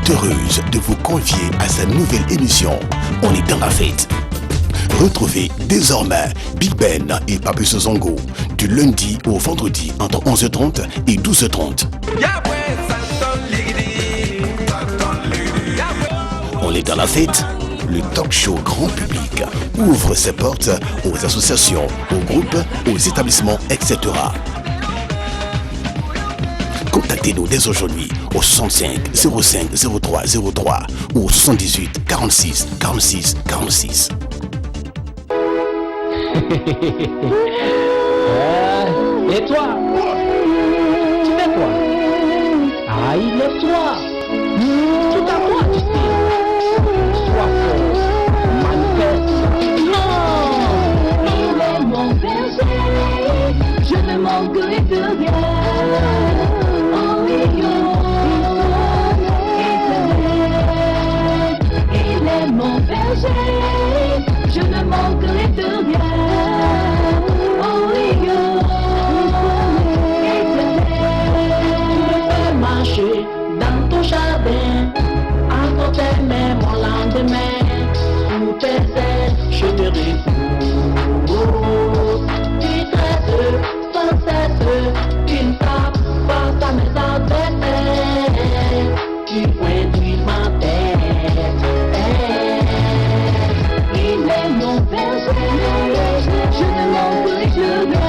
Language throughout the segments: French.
est heureuse de vous convier à sa nouvelle émission. On est dans la fête. Retrouvez désormais Big Ben et Papy Sozongo du lundi au vendredi entre 11h30 et 12h30. On est dans la fête. Le talk show grand public ouvre ses portes aux associations, aux groupes, aux établissements, etc. Contactez-nous dès aujourd'hui au 65 05 03 03 ou au 78 46 46 46. Et toi? Tu fais quoi? Ah, lève-toi! Tout à toi, tu sais. Sois fort, manifeste. Non! Il est mon berger, je ne manquerai de rien. Oh, il est mon berger, je ne manquerai de rien. Dans ton jardin, encore tes mains, mon lendemain, sous tes ailes, je te repose. Tu traites sans cesse, tu ne tapes pas à mes adversaires, tu pointes ma tête. Il est mon berger, je ne manquerai de rien.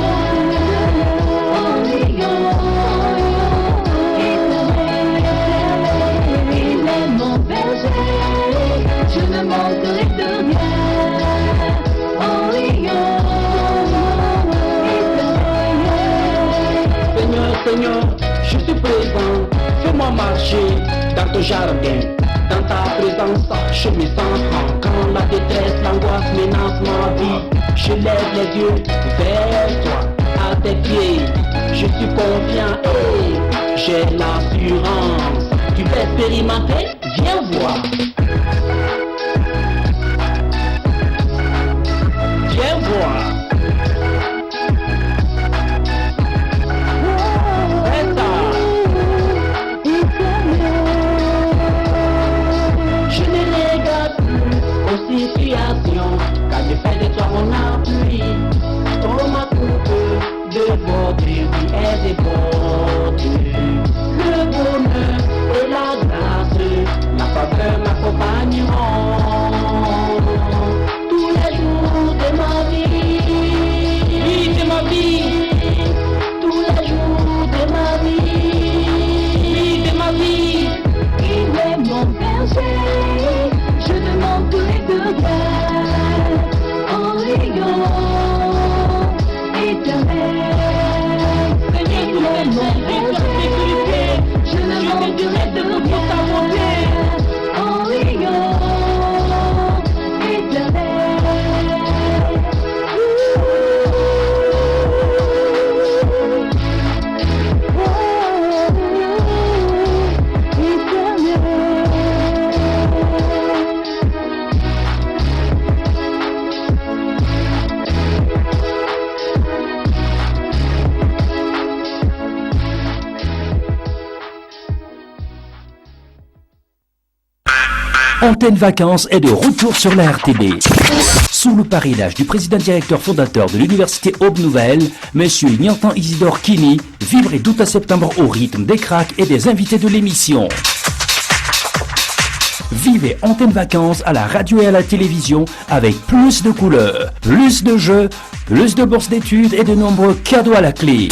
Je ne manquerai de rien. Seigneur, je suis présent. Fais-moi marcher dans ton jardin. Dans ta présence, je me sens grand. Quand la détresse, l'angoisse menace ma vie, je lève les yeux vers toi, à tes pieds. Je suis confiant et j'ai l'assurance. Tu peux expérimenter? Viens voir. Viens voir. C'est ça. Je ne regarde plus aux situations, car je fais de toi mon appui. Oh, ma coupe de votre vie est débordée. Le bonheur et la grâce, la faveur m'accompagneront tous les jours de ma vie. Oui, de ma vie. Tous les jours de ma vie. Oui, de ma vie. Il est mon berger, je ne manquerai de rien. En riant, éternel. Il est mon berger, je ne manquerai de rien. En riant, éternel. Antenne Vacances est de retour sur la RTB. Sous le parrainage du président directeur fondateur de l'université Aube Nouvelle, M. Niantan Isidore Kini, vibrez d'août à septembre au rythme des cracks et des invités de l'émission. Vivez Antenne Vacances à la radio et à la télévision avec plus de couleurs, plus de jeux, plus de bourses d'études et de nombreux cadeaux à la clé.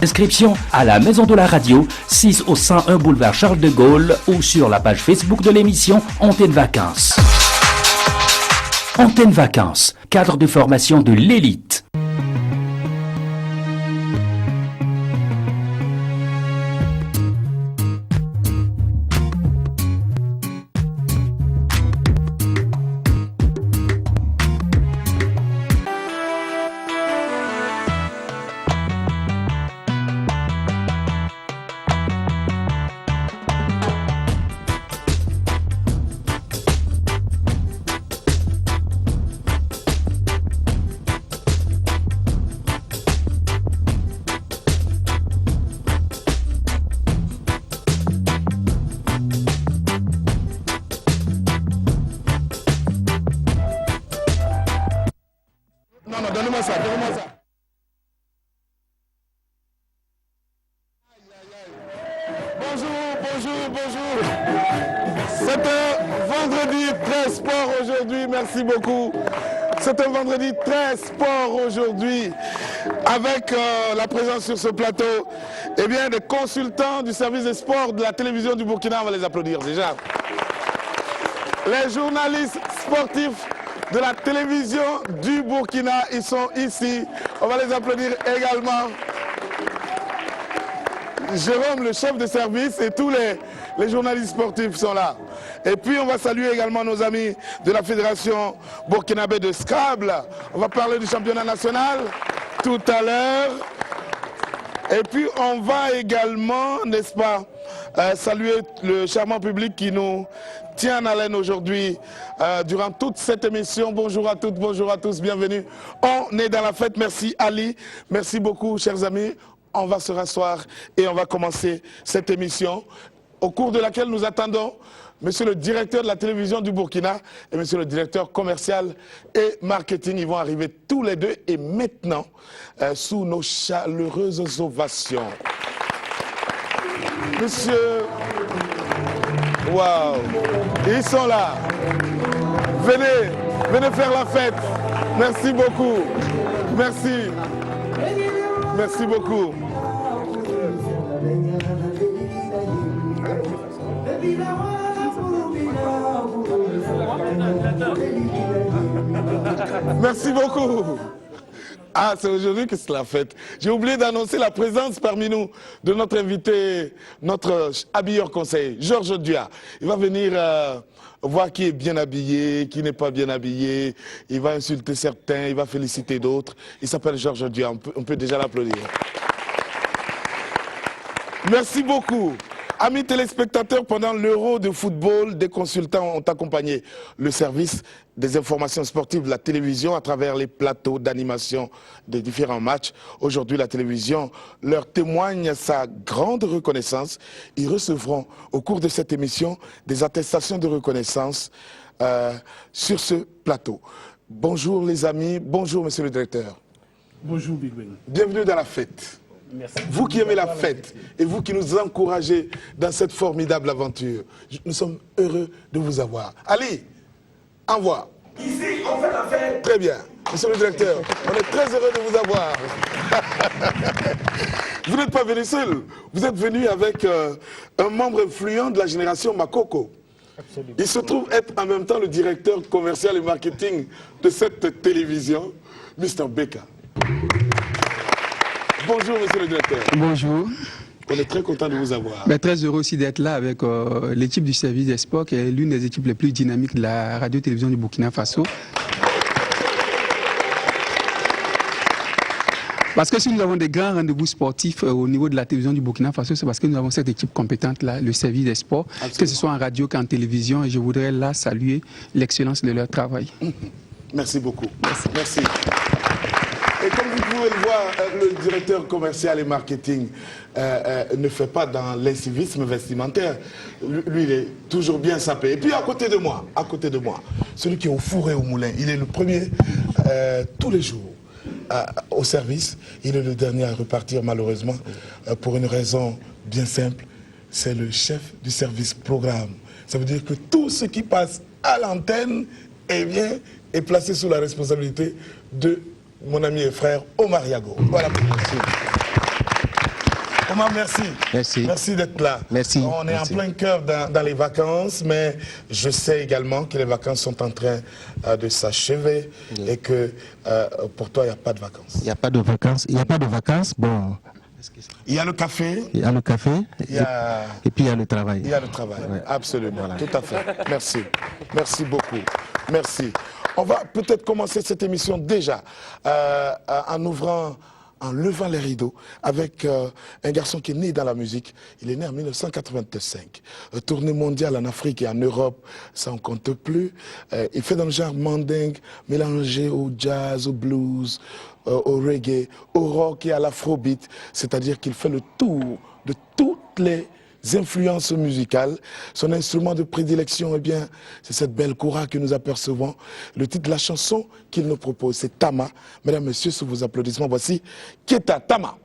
Inscription à la Maison de la Radio, 6 au 101 boulevard Charles de Gaulle ou sur la page Facebook de l'émission Antenne Vacances. Antenne Vacances, cadre de formation de l'élite. Donne-moi ça, donne-moi ça. Bonjour. C'est un vendredi très sport aujourd'hui, merci beaucoup. C'est un vendredi très sport aujourd'hui avec la présence sur ce plateau des consultants du service des sports de la télévision du Burkina. On va les applaudir déjà. Les journalistes sportifs de la télévision du Burkina, ils sont ici. On va les applaudir également. Jérôme, le chef de service, et tous les journalistes sportifs sont là. Et puis on va saluer également nos amis de la Fédération burkinabé de Scrabble. On va parler du championnat national tout à l'heure. Et puis on va également, n'est-ce pas, saluer le charmant public qui nous tient en haleine aujourd'hui durant toute cette émission. Bonjour à toutes, bonjour à tous, bienvenue. On est dans la fête, merci Ali, merci beaucoup chers amis. On va se rasseoir et on va commencer cette émission au cours de laquelle nous attendons monsieur le directeur de la télévision du Burkina et monsieur le directeur commercial et marketing. Ils vont arriver tous les deux et maintenant sous nos chaleureuses ovations. Monsieur, waouh, ils sont là. Venez faire la fête. Merci beaucoup. Merci. Merci beaucoup. Merci beaucoup. Ah, c'est aujourd'hui que c'est la fête. J'ai oublié d'annoncer la présence parmi nous de notre invité, notre habilleur conseil, Georges Dia. Il va venir voir qui est bien habillé, qui n'est pas bien habillé. Il va insulter certains, il va féliciter d'autres. Il s'appelle Georges Dia, on peut déjà l'applaudir. Merci beaucoup. Amis téléspectateurs, pendant l'Euro de football, des consultants ont accompagné le service des informations sportives de la télévision à travers les plateaux d'animation des différents matchs. Aujourd'hui, la télévision leur témoigne sa grande reconnaissance. Ils recevront au cours de cette émission des attestations de reconnaissance sur ce plateau. Bonjour les amis, bonjour monsieur le directeur. Bonjour Big Ben. Bienvenue dans la fête. Merci. Vous qui aimez la fête et vous qui nous encouragez dans cette formidable aventure, nous sommes heureux de vous avoir. Ali, envoie. Ici, on fait la fête. Très bien. Monsieur le directeur, on est très heureux de vous avoir. Vous n'êtes pas venu seul. Vous êtes venu avec un membre influent de la génération Makoko. Absolument. Il se trouve être en même temps le directeur commercial et marketing de cette télévision, Mr. Beka. Bonjour, monsieur le directeur. Bonjour. On est très content de vous avoir. Très heureux aussi d'être là avec l'équipe du service des sports, qui est l'une des équipes les plus dynamiques de la radio-télévision du Burkina Faso. Parce que si nous avons des grands rendez-vous sportifs au niveau de la télévision du Burkina Faso, c'est parce que nous avons cette équipe compétente-là, le service des sports, absolument, que ce soit en radio qu'en télévision, et je voudrais là saluer l'excellence de leur travail. Merci beaucoup. Merci. Et comme vous pouvez le voir, le directeur commercial et marketing ne fait pas dans l'incivisme vestimentaire. Lui, il est toujours bien sapé. Et puis à côté de moi, celui qui est au four et au moulin, il est le premier tous les jours au service. Il est le dernier à repartir malheureusement pour une raison bien simple. C'est le chef du service programme. Ça veut dire que tout ce qui passe à l'antenne est placé sous la responsabilité de mon ami et frère Omar Yago. Voilà. Merci. Omar, merci. Merci. Merci d'être là. Merci. On est en plein cœur dans les vacances, mais je sais également que les vacances sont en train de s'achever et que pour toi, il n'y a pas de vacances. Il n'y a pas de vacances. Il n'y a pas de vacances. Bon. Il y a le café. Il y a le café. Et puis il y a le travail. Il y a le travail, ouais. Absolument. Voilà. Tout à fait. Merci. Merci beaucoup. Merci. On va peut-être commencer cette émission déjà en levant les rideaux avec un garçon qui est né dans la musique. Il est né en 1985. Tournée mondiale en Afrique et en Europe, ça on compte plus. Il fait dans le genre mandingue, mélangé au jazz, au blues, au reggae, au rock et à l'afrobeat. C'est-à-dire qu'il fait le tour de toutes les influences musicales. Son instrument de prédilection, eh bien, c'est cette belle kora que nous apercevons. Le titre de la chanson qu'il nous propose, c'est Tama. Mesdames, Messieurs, sous vos applaudissements, voici Keita Tama.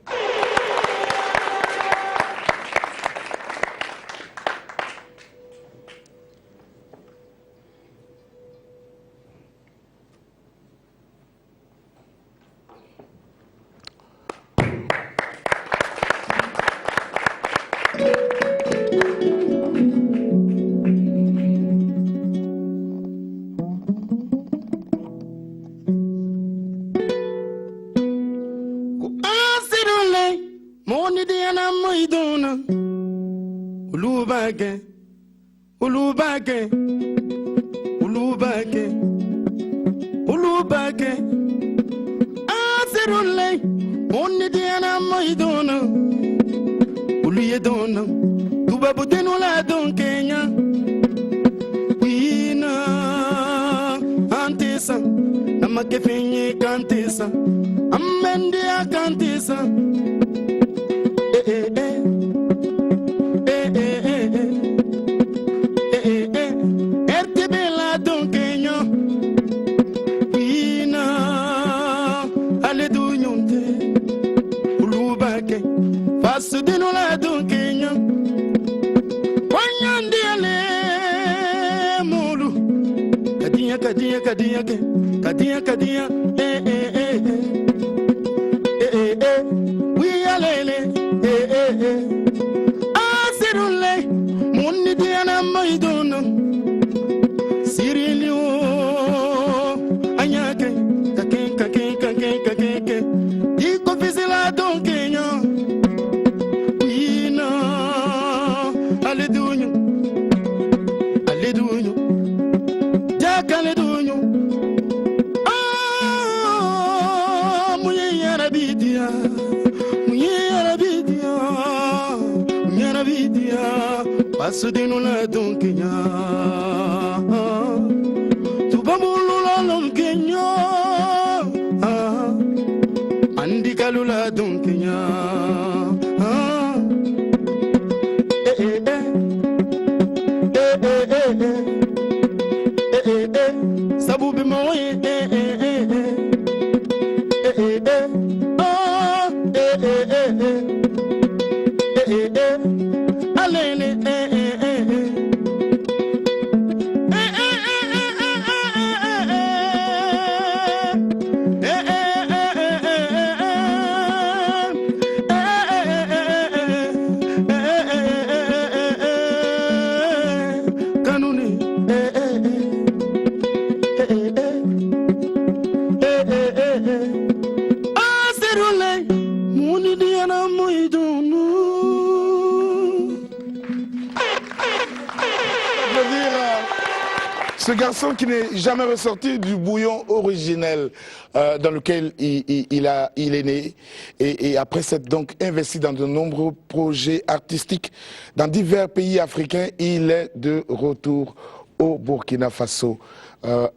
Ce garçon qui n'est jamais ressorti du bouillon originel dans lequel il est né et après s'être donc investi dans de nombreux projets artistiques dans divers pays africains, il est de retour au Burkina Faso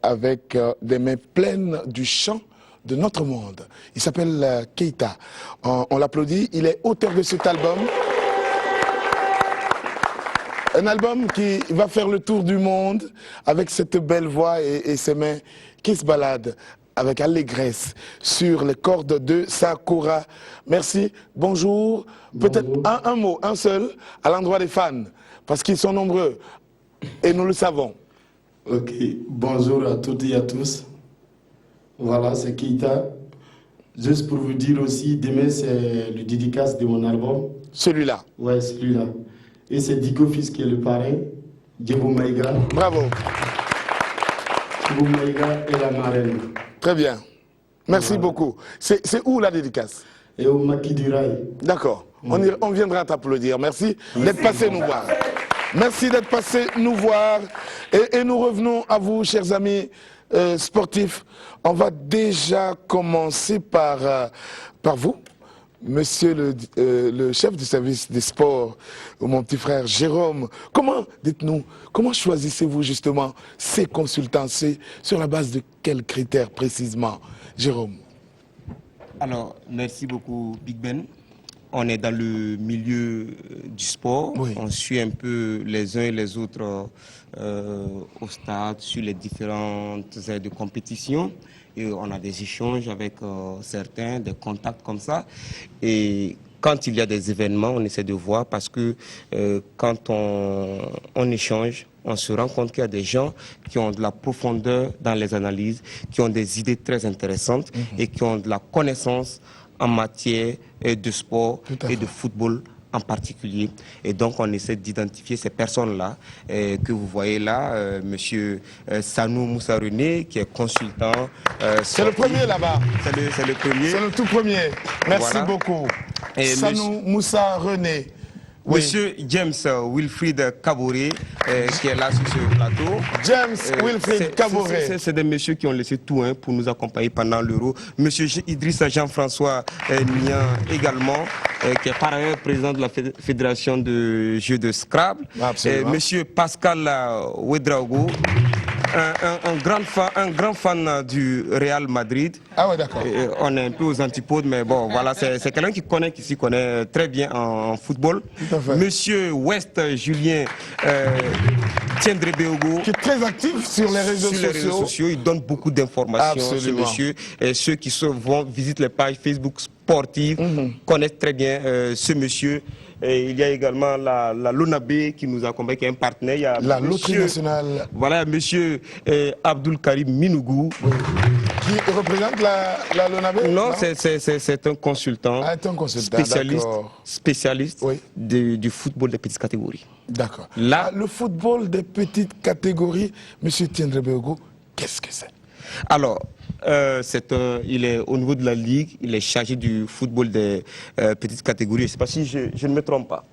avec des mains pleines du chant de notre monde. Il s'appelle Keita. On l'applaudit. Il est auteur de cet album. Un album qui va faire le tour du monde avec cette belle voix et ses mains qui se baladent avec allégresse sur les cordes de sa kora. Merci, bonjour. Peut-être un mot, un seul, à l'endroit des fans, parce qu'ils sont nombreux et nous le savons. Ok, bonjour à toutes et à tous. Voilà, c'est Keita. Juste pour vous dire aussi, demain c'est le dédicace de mon album. Celui-là? Ouais, celui-là. Et c'est Dico Fils qui est le parrain, Djebou Maïga. Bravo. Djebou Maïga et la marraine. Très bien. Merci beaucoup. C'est où la dédicace? Et au Maki du Rail. D'accord. On viendra t'applaudir. Merci d'être passé nous voir. Merci d'être passé nous voir. Et nous revenons à vous, chers amis sportifs. On va déjà commencer par vous. Monsieur le chef du service des sports, mon petit frère Jérôme, dites-nous, comment choisissez-vous justement ces consultants? C'est sur la base de quels critères précisément, Jérôme? Alors, merci beaucoup Big Ben. on est dans le milieu du sport, on suit un peu les uns et les autres au stade, sur les différentes aires de compétition. Et on a des échanges avec certains, des contacts comme ça. Et quand il y a des événements, on essaie de voir parce que quand on échange, on se rend compte qu'il y a des gens qui ont de la profondeur dans les analyses, qui ont des idées très intéressantes et qui ont de la connaissance en matière de sport et de football en particulier. Et donc, on essaie d'identifier ces personnes-là que vous voyez là. Monsieur Sanou Moussa René, qui est consultant. C'est le premier là-bas. C'est le premier. C'est le tout premier. Merci beaucoup. Et Sanou Moussa René. Monsieur James Wilfried Kaboré, qui est là sur ce plateau. James Wilfried Kaboré. C'est des messieurs qui ont laissé tout pour nous accompagner pendant l'Euro. Monsieur Idrissa Jean-François Nian également, qui est par ailleurs président de la Fédération de jeux de Scrabble. Monsieur Pascal Ouedraogo, un grand fan du Real Madrid. Ah ouais, d'accord. On est un peu aux antipodes, mais bon, voilà, c'est quelqu'un qui s'y connaît très bien en football. Monsieur West Julien Tiendrebeogo, qui est très actif sur les réseaux sociaux. Il donne beaucoup d'informations, ce monsieur. Et ceux qui visitent les pages Facebook sportives connaissent très bien ce monsieur. Et il y a également la LONAB qui nous accompagne, qui est un partenaire. Il y a la loterie nationale. Voilà, monsieur Abdul Karim Minougou. Qui représente la LONAB? Non, c'est un consultant, spécialiste du football des petites catégories. D'accord. Le football des petites catégories, monsieur Tiendrebeogo, qu'est-ce que c'est? Alors, il est au niveau de la Ligue, il est chargé du football des petites catégories. Je ne sais pas si je ne me trompe pas.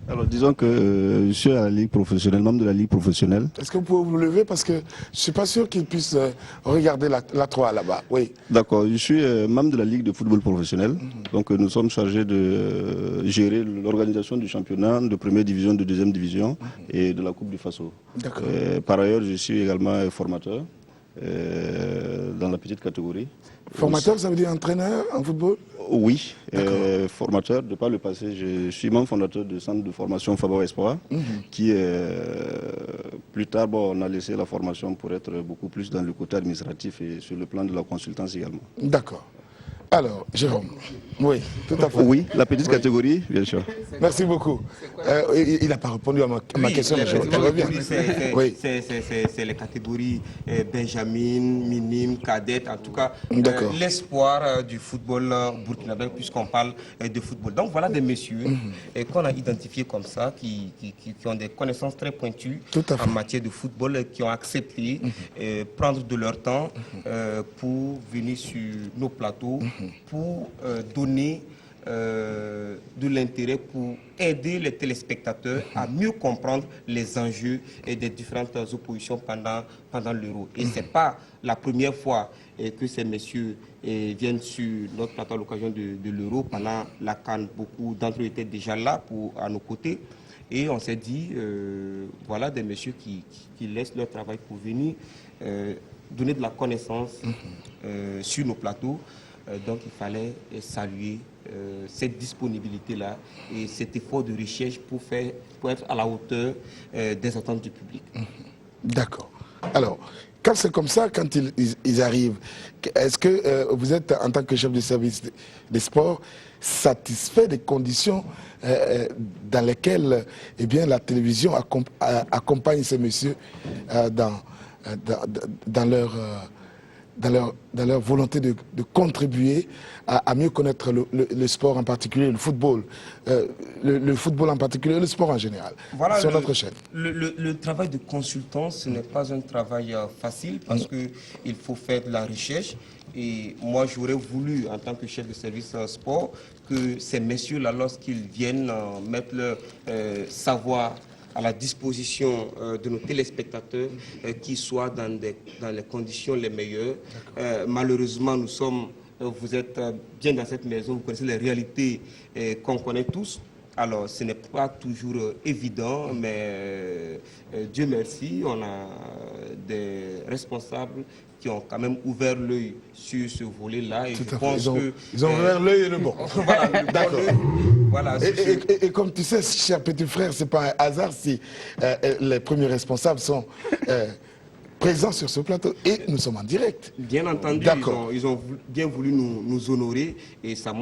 Alors, disons que je suis à la Ligue professionnelle, membre de la Ligue professionnelle. Est-ce que vous pouvez vous lever parce que je ne suis pas sûr qu'il puisse regarder la 3 là-bas. Oui. D'accord, je suis membre de la Ligue de football professionnel. Donc, nous sommes chargés de gérer l'organisation du championnat de première division, de deuxième division et de la Coupe du Faso. D'accord. Par ailleurs, je suis également formateur dans la petite catégorie. Formateur, ça veut dire entraîneur en football? Oui, formateur. De par le passé, je suis membre fondateur du centre de formation Faber Espoir, qui plus tard, on a laissé la formation pour être beaucoup plus dans le côté administratif et sur le plan de la consultance également. D'accord. Alors, Jérôme, oui, tout à fait. Oui, la petite catégorie, bien sûr. Merci beaucoup. Il n'a pas répondu à ma question, mais je reviens. C'est les catégories Benjamin, minime, cadette, en tout cas l'espoir du football burkinabé, puisqu'on parle de football. Donc voilà des messieurs qu'on a identifiés comme ça, qui ont des connaissances très pointues en matière de football, qui ont accepté prendre de leur temps pour venir sur nos plateaux, pour donner de l'intérêt, pour aider les téléspectateurs à mieux comprendre les enjeux et des différentes oppositions pendant l'Euro. Et ce n'est pas la première fois que ces messieurs viennent sur notre plateau à l'occasion de l'Euro. Pendant la CAN, beaucoup d'entre eux étaient déjà là à nos côtés. Et on s'est dit, voilà des messieurs qui laissent leur travail pour venir donner de la connaissance sur nos plateaux. Donc il fallait saluer cette disponibilité-là et cet effort de recherche pour être à la hauteur des attentes du public. D'accord. Alors, quand c'est comme ça, quand ils arrivent, est-ce que vous êtes, en tant que chef de service des sports, satisfait des conditions dans lesquelles la télévision accompagne ces messieurs dans leur volonté de contribuer à mieux connaître le sport en particulier, le football en particulier, le sport en général, voilà, sur notre chaîne. Le travail de consultant, ce n'est pas un travail facile parce qu'il faut faire de la recherche. Et moi, j'aurais voulu, en tant que chef de service sport, que ces messieurs-là, lorsqu'ils viennent mettre leur savoir à la disposition de nos téléspectateurs, qui soient dans les conditions les meilleures. Malheureusement, vous êtes bien dans cette maison, vous connaissez les réalités qu'on connaît tous. Alors, ce n'est pas toujours évident, mais Dieu merci, on a des responsables qui ont quand même ouvert l'œil sur ce volet-là. Ils ont ouvert l'œil et le bon. Voilà, d'accord. Voilà, et comme tu sais, cher petit frère, ce n'est pas un hasard si les premiers responsables sont présents sur ce plateau et nous sommes en direct. Bien entendu, ils ont bien voulu nous honorer et ça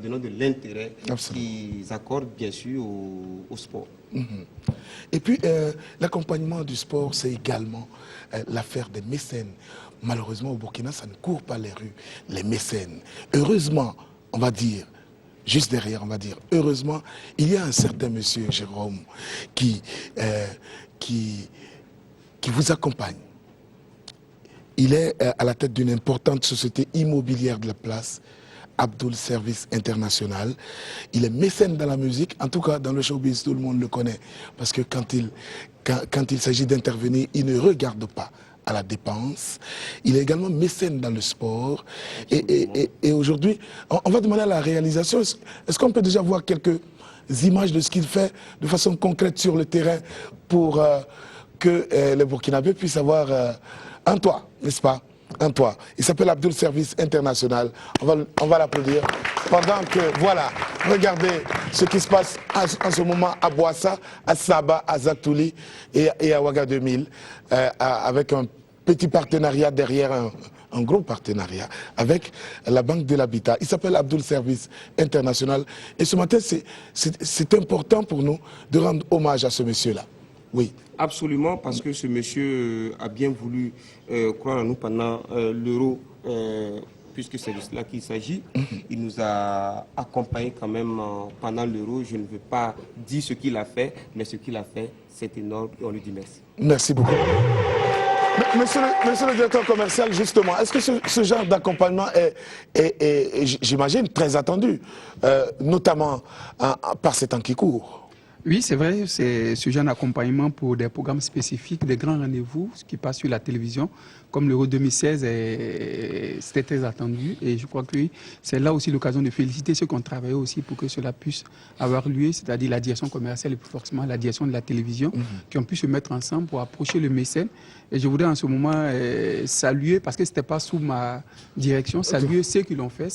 dénote de l'intérêt qu'ils accordent bien sûr au sport. Et puis l'accompagnement du sport, c'est également l'affaire des mécènes. Malheureusement au Burkina, ça ne court pas les rues, les mécènes. Heureusement, on va dire, juste derrière, on va dire, heureusement, il y a un certain monsieur Jérôme qui vous accompagne. Il est à la tête d'une importante société immobilière de la place, Abdoul Service International. Il est mécène dans la musique, en tout cas dans le showbiz, tout le monde le connaît. Parce que quand il s'agit d'intervenir, il ne regarde pas à la dépense. Il est également mécène dans le sport. Et aujourd'hui, on va demander à la réalisation, est-ce qu'on peut déjà voir quelques images de ce qu'il fait de façon concrète sur le terrain pour que les Burkinabés puissent avoir un toit, n'est-ce pas? Un toit. Il s'appelle Abdoul Service International. On va l'applaudir. Pendant que, voilà, regardez ce qui se passe en ce moment à Boissa, à Saba, à Zaktouli et à Ouaga 2000, avec un petit partenariat derrière, un gros partenariat avec la Banque de l'Habitat. Il s'appelle Abdoul Service International. Et ce matin, c'est important pour nous de rendre hommage à ce monsieur-là. Oui. Absolument, parce que ce monsieur a bien voulu croire en nous pendant l'Euro, puisque c'est de cela qu'il s'agit. Il nous a accompagnés quand même pendant l'Euro. Je ne veux pas dire ce qu'il a fait, mais ce qu'il a fait, c'est énorme et on lui dit merci. Merci beaucoup. Monsieur le directeur commercial, justement, est-ce que ce genre d'accompagnement est j'imagine, très attendu, notamment par ces temps qui courent? Oui, c'est vrai, c'est ce genre d'accompagnement pour des programmes spécifiques, des grands rendez-vous qui passent sur la télévision, comme l'Euro 2016, c'était très attendu. Et je crois que c'est là aussi l'occasion de féliciter ceux qui ont travaillé aussi pour que cela puisse avoir lieu, c'est-à-dire la direction commerciale et plus forcément la direction de la télévision, qui ont pu se mettre ensemble pour approcher le mécène. Et je voudrais en ce moment saluer, parce que ce n'était pas sous ma direction, saluer ceux qui l'ont fait.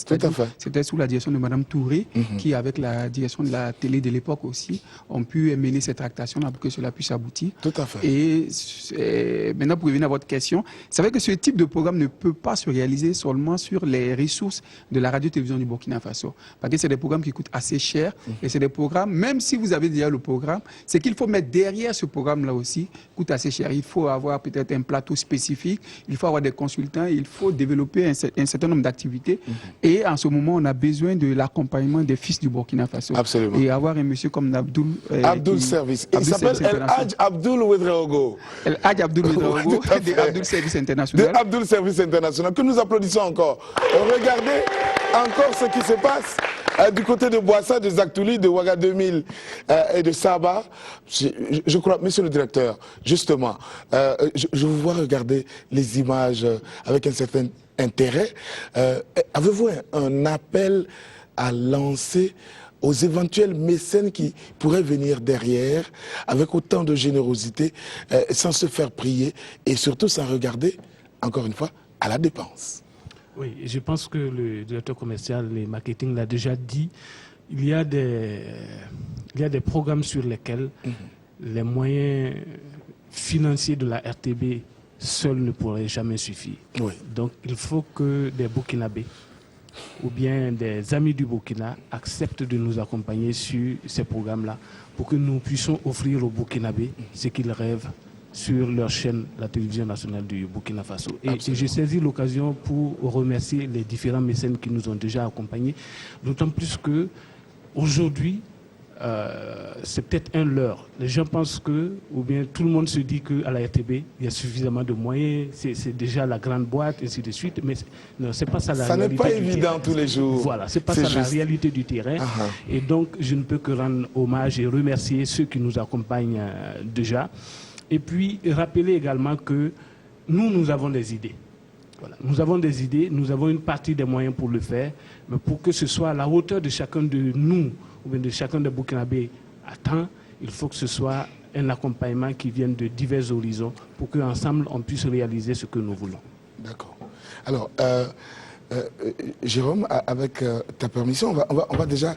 C'était sous la direction de Mme Touré, qui, avec la direction de la télé de l'époque aussi, ont pu mener cette tractation-là pour que cela puisse aboutir. Tout à fait. Et maintenant, pour revenir à votre question, c'est vrai que ce type de programme ne peut pas se réaliser seulement sur les ressources de la radio-télévision du Burkina Faso. Parce que c'est des programmes qui coûtent assez cher. Et c'est des programmes, même si vous avez déjà le programme, c'est qu'il faut mettre derrière ce programme-là aussi, coûte assez cher. Il faut avoir peut-être un plateau spécifique, il faut avoir des consultants, il faut développer un certain nombre d'activités. Et en ce moment, on a besoin de l'accompagnement des fils du Burkina Faso. Absolument. Et avoir un monsieur comme Abdoul. Abdoul Service. Il s'appelle El Hadj Abdoul Ouedraogo. El Hadj Abdoul Ouedraogo de Abdoul Service International. De Abdoul Service International, que nous applaudissons encore. Regardez encore ce qui se passe du côté de Boissa, de Zaktouli, de Ouaga 2000 et de Saba. Je crois, monsieur le directeur, justement, je vous vois regarder les images avec un certain intérêt. Avez-vous un appel à lancer aux éventuels mécènes qui pourraient venir derrière avec autant de générosité, sans se faire prier et surtout sans regarder, encore une fois, à la dépense? Oui, je pense que le directeur commercial et marketing l'a déjà dit. Il y a des programmes sur lesquels les moyens financiers de la RTB seuls ne pourraient jamais suffire. Oui. Donc il faut que des Burkinabés ou bien des amis du Burkina acceptent de nous accompagner sur ces programmes-là pour que nous puissions offrir aux Burkinabés ce qu'ils rêvent sur leur chaîne, la télévision nationale du Burkina Faso. Et j'ai saisi l'occasion pour remercier les différents mécènes qui nous ont déjà accompagnés, d'autant plus que aujourd'hui, c'est peut-être un leurre. Les gens pensent que, ou bien tout le monde se dit qu'à la RTB, il y a suffisamment de moyens, c'est déjà la grande boîte, et ainsi de suite, mais non, c'est pas ça la réalité. Ça n'est pas évident tous les jours. Voilà, c'est pas ça la réalité du terrain. Et donc, je ne peux que rendre hommage et remercier ceux qui nous accompagnent déjà. Et puis, rappeler également que nous avons des idées. Voilà. Nous avons des idées, nous avons une partie des moyens pour le faire, mais pour que ce soit à la hauteur de chacun de nous, ou bien de chacun des Burkinabés attend, il faut que ce soit un accompagnement qui vienne de divers horizons pour qu'ensemble on puisse réaliser ce que nous voulons. D'accord. Alors, Jérôme, avec ta permission, on va déjà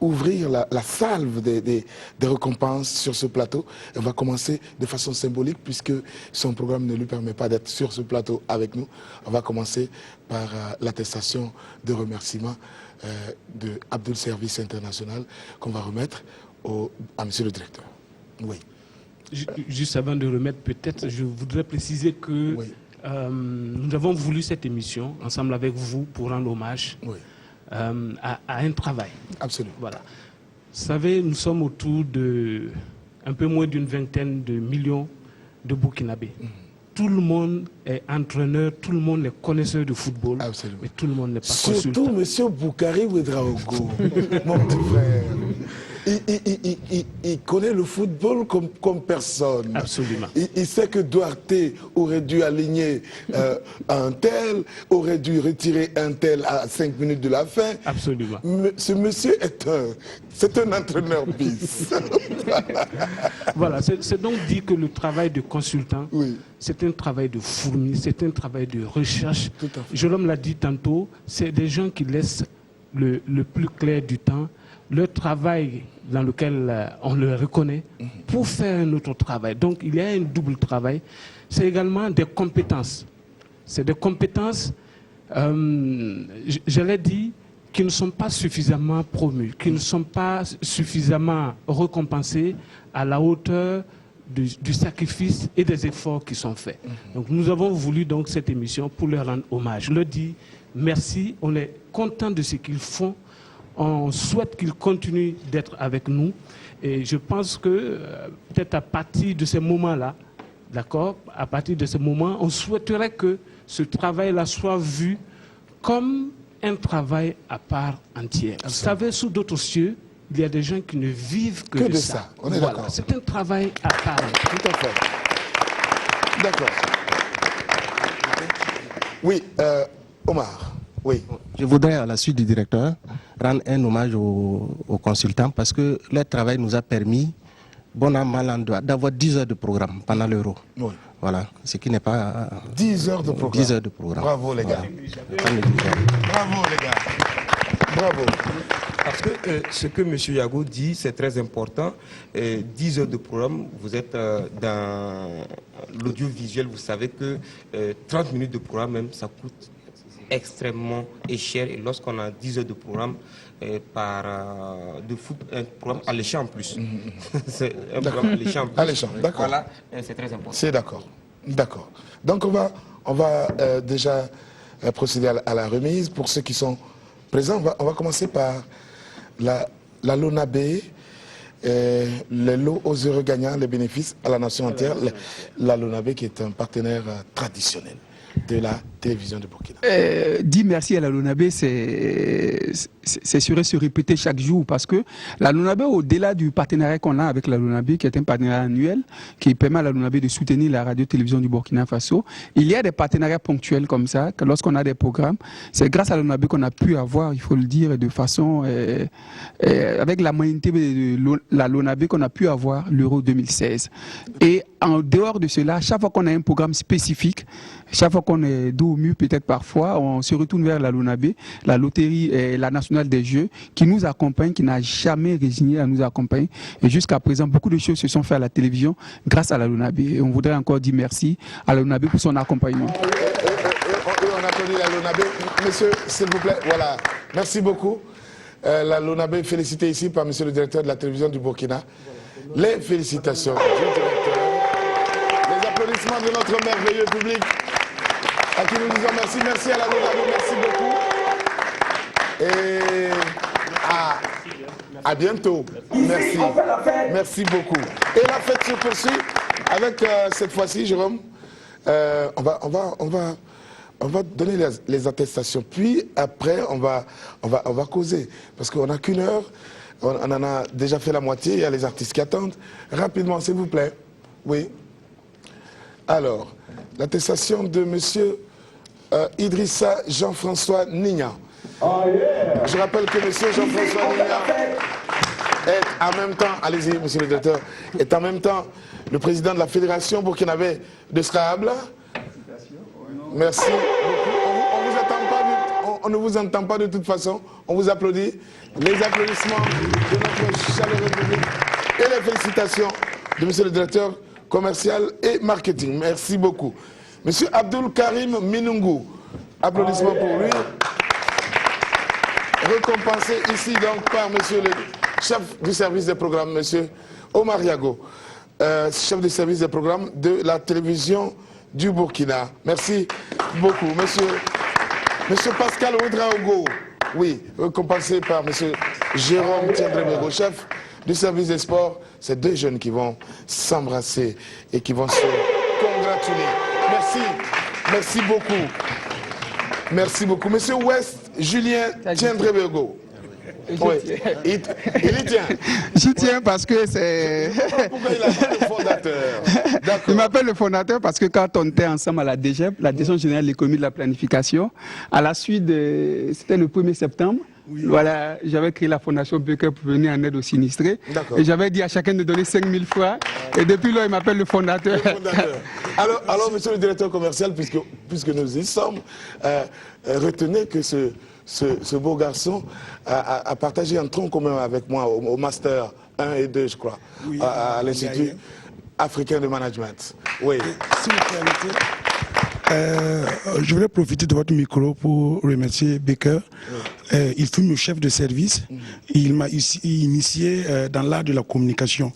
ouvrir la salve des récompenses sur ce plateau. On va commencer de façon symbolique puisque son programme ne lui permet pas d'être sur ce plateau avec nous. On va commencer par l'attestation de remerciement de Abdul Service International qu'on va remettre à monsieur le directeur. Oui. Juste avant de remettre, peut-être, je voudrais préciser que nous avons voulu cette émission ensemble avec vous pour rendre hommage à un travail. Absolument. Voilà. Vous savez, nous sommes autour de un peu moins d'une vingtaine de millions de Burkinabés. Tout le monde est entraîneur, tout le monde est connaisseur de football, mais tout le monde n'est pas consultant. Surtout M. Boukari Ouedraogo, mon petit frère. Il connaît le football comme personne. Absolument. Il sait que Duarte aurait dû aligner un tel, aurait dû retirer un tel à 5 minutes de la fin. Absolument. Ce monsieur c'est un entraîneur bis. Voilà, c'est donc dit que le travail de consultant, c'est un travail de fourmi, c'est un travail de recherche. Jérôme l'a dit tantôt, c'est des gens qui laissent le plus clair du temps, le travail dans lequel on le reconnaît pour faire un autre travail. Donc il y a un double travail. C'est également des compétences. C'est des compétences, je l'ai dit, qui ne sont pas suffisamment promues, qui ne sont pas suffisamment récompensées à la hauteur du sacrifice et des efforts qui sont faits. Donc nous avons voulu donc cette émission pour leur rendre hommage. Je leur dis merci, on est content de ce qu'ils font. On souhaite qu'ils continuent d'être avec nous et je pense que peut-être à partir de ces moments-là, d'accord, à partir de ce moment, on souhaiterait que ce travail-là soit vu comme un travail à part entière. Vous savez, sous d'autres cieux, il y a des gens qui ne vivent que de ça. On est d'accord. C'est un travail à part entière. Tout à fait. D'accord. Oui, Omar. Oui. Je voudrais, à la suite du directeur, rendre un hommage aux consultants parce que leur travail nous a permis, bon an, mal an, d'avoir 10 heures de programme pendant l'Euro. Oui. Voilà, ce qui n'est pas... 10 heures de programme. 10 heures de programme. Bravo les gars. Voilà. Bravo les gars. Bravo. Parce que ce que M. Yago dit, c'est très important. 10 heures de programme, vous êtes dans l'audiovisuel, vous savez que 30 minutes de programme même, ça coûte extrêmement cher. Et lorsqu'on a 10 heures de programme de foot, un programme alléchant en plus. C'est un programme alléchant en plus. Alléchant, d'accord. Voilà, c'est très important. C'est d'accord. D'accord. Donc on va déjà procéder à la remise. Pour ceux qui sont présents, on va commencer par la LONABé, les lots aux heureux gagnants, les bénéfices à la nation entière. La LONABé qui est un partenaire traditionnel de la télévision de Burkina. Dire merci à la LONABé, c'est se répéter chaque jour parce que la LONABé, au-delà du partenariat qu'on a avec la LONABé, qui est un partenariat annuel, qui permet à la LONABé de soutenir la radio-télévision du Burkina Faso, il y a des partenariats ponctuels comme ça, que lorsqu'on a des programmes, c'est grâce à la LONABé qu'on a pu avoir, il faut le dire, de façon, avec la moyenneté de la LONABé qu'on a pu avoir l'Euro 2016. Et en dehors de cela, chaque fois qu'on a un programme spécifique, chaque fois qu'on est dos au mur, peut-être parfois, on se retourne vers la LONABé, la loterie et la nationale des jeux, qui nous accompagne, qui n'a jamais résigné à nous accompagner. Et jusqu'à présent, beaucoup de choses se sont faites à la télévision grâce à la LONABé. Et on voudrait encore dire merci à la LONABé pour son accompagnement. On applaudit la LONABé. Monsieur, s'il vous plaît, voilà. Merci beaucoup. La LONABé, félicité ici par monsieur le directeur de la télévision du Burkina. Les félicitations du directeur. Les applaudissements de notre merveilleux public à qui nous disons merci. Merci à la LONABé, merci beaucoup. Et à bientôt. Merci. Merci beaucoup. Et la fête se poursuit avec cette fois-ci, Jérôme. On va donner les attestations. Puis après, on va causer. Parce qu'on n'a qu'une heure. On en a déjà fait la moitié. Il y a les artistes qui attendent. Rapidement, s'il vous plaît. Oui. Alors, l'attestation de monsieur Idrissa Jean-François Nigna. Je rappelle que M. Jean-François Nina est en même temps, allez-y, M. le directeur, est en même temps le président de la Fédération burkinabé de Scrabble. Merci beaucoup. On ne vous entend pas de toute façon. On vous applaudit. Les applaudissements de notre chaleureux public et les félicitations de M. le directeur commercial et marketing. Merci beaucoup. M. Abdul Karim Minungu, applaudissements pour lui. Récompensé ici donc par M. le chef du service des programmes, M. Omar Yago, chef du service des programmes de la télévision du Burkina. Merci beaucoup. Monsieur Pascal Ouedraogo, oui, récompensé par M. Jérôme Tiendrebego, chef du service des sports. C'est deux jeunes qui vont s'embrasser et qui vont se congratuler. Merci, merci beaucoup. Merci beaucoup. Monsieur West Julien Tiendrebego. Oui, il y tient. J'y tiens parce que c'est... Pourquoi il appelle le fondateur? Il m'appelle le fondateur parce que quand on était ensemble à la DGEP, la Direction Générale de l'Économie et de la Planification, à la suite, c'était le 1er septembre, voilà, j'avais créé la Fondation Becker pour venir en aide aux sinistrés. Et j'avais dit à chacun de donner 5 000 francs. Et depuis là, il m'appelle le fondateur. Alors, monsieur le directeur commercial, puisque nous y sommes, retenez que ce beau garçon a partagé un tronc commun avec moi au Master 1 et 2, je crois, à l'Institut africain de management. Oui. Si vous permettez, je voudrais profiter de votre micro pour remercier Becker. Il fut mon chef de service. Il m'a initié dans l'art de la communication.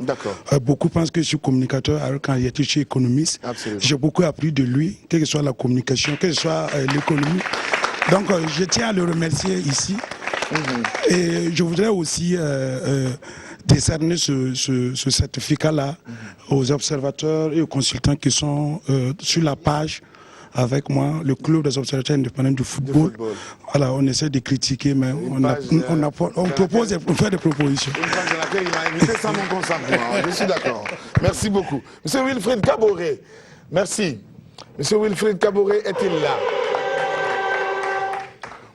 Beaucoup pensent que je suis communicateur alors qu'en réalité je suis économiste. J'ai beaucoup appris de lui, quelle que soit la communication, quelle que soit l'économie. Donc je tiens à le remercier ici. Et je voudrais aussi décerner ce certificat-là aux observateurs et aux consultants qui sont sur la page avec moi, le club des observateurs indépendants du football. Voilà, on essaie de critiquer, mais on propose, on fait des propositions. Une page dans laquelle il m'a invité sans mon consentement. Je suis d'accord. Merci beaucoup. Monsieur Wilfried Kaboré, merci. Monsieur Wilfried Kaboré est-il là?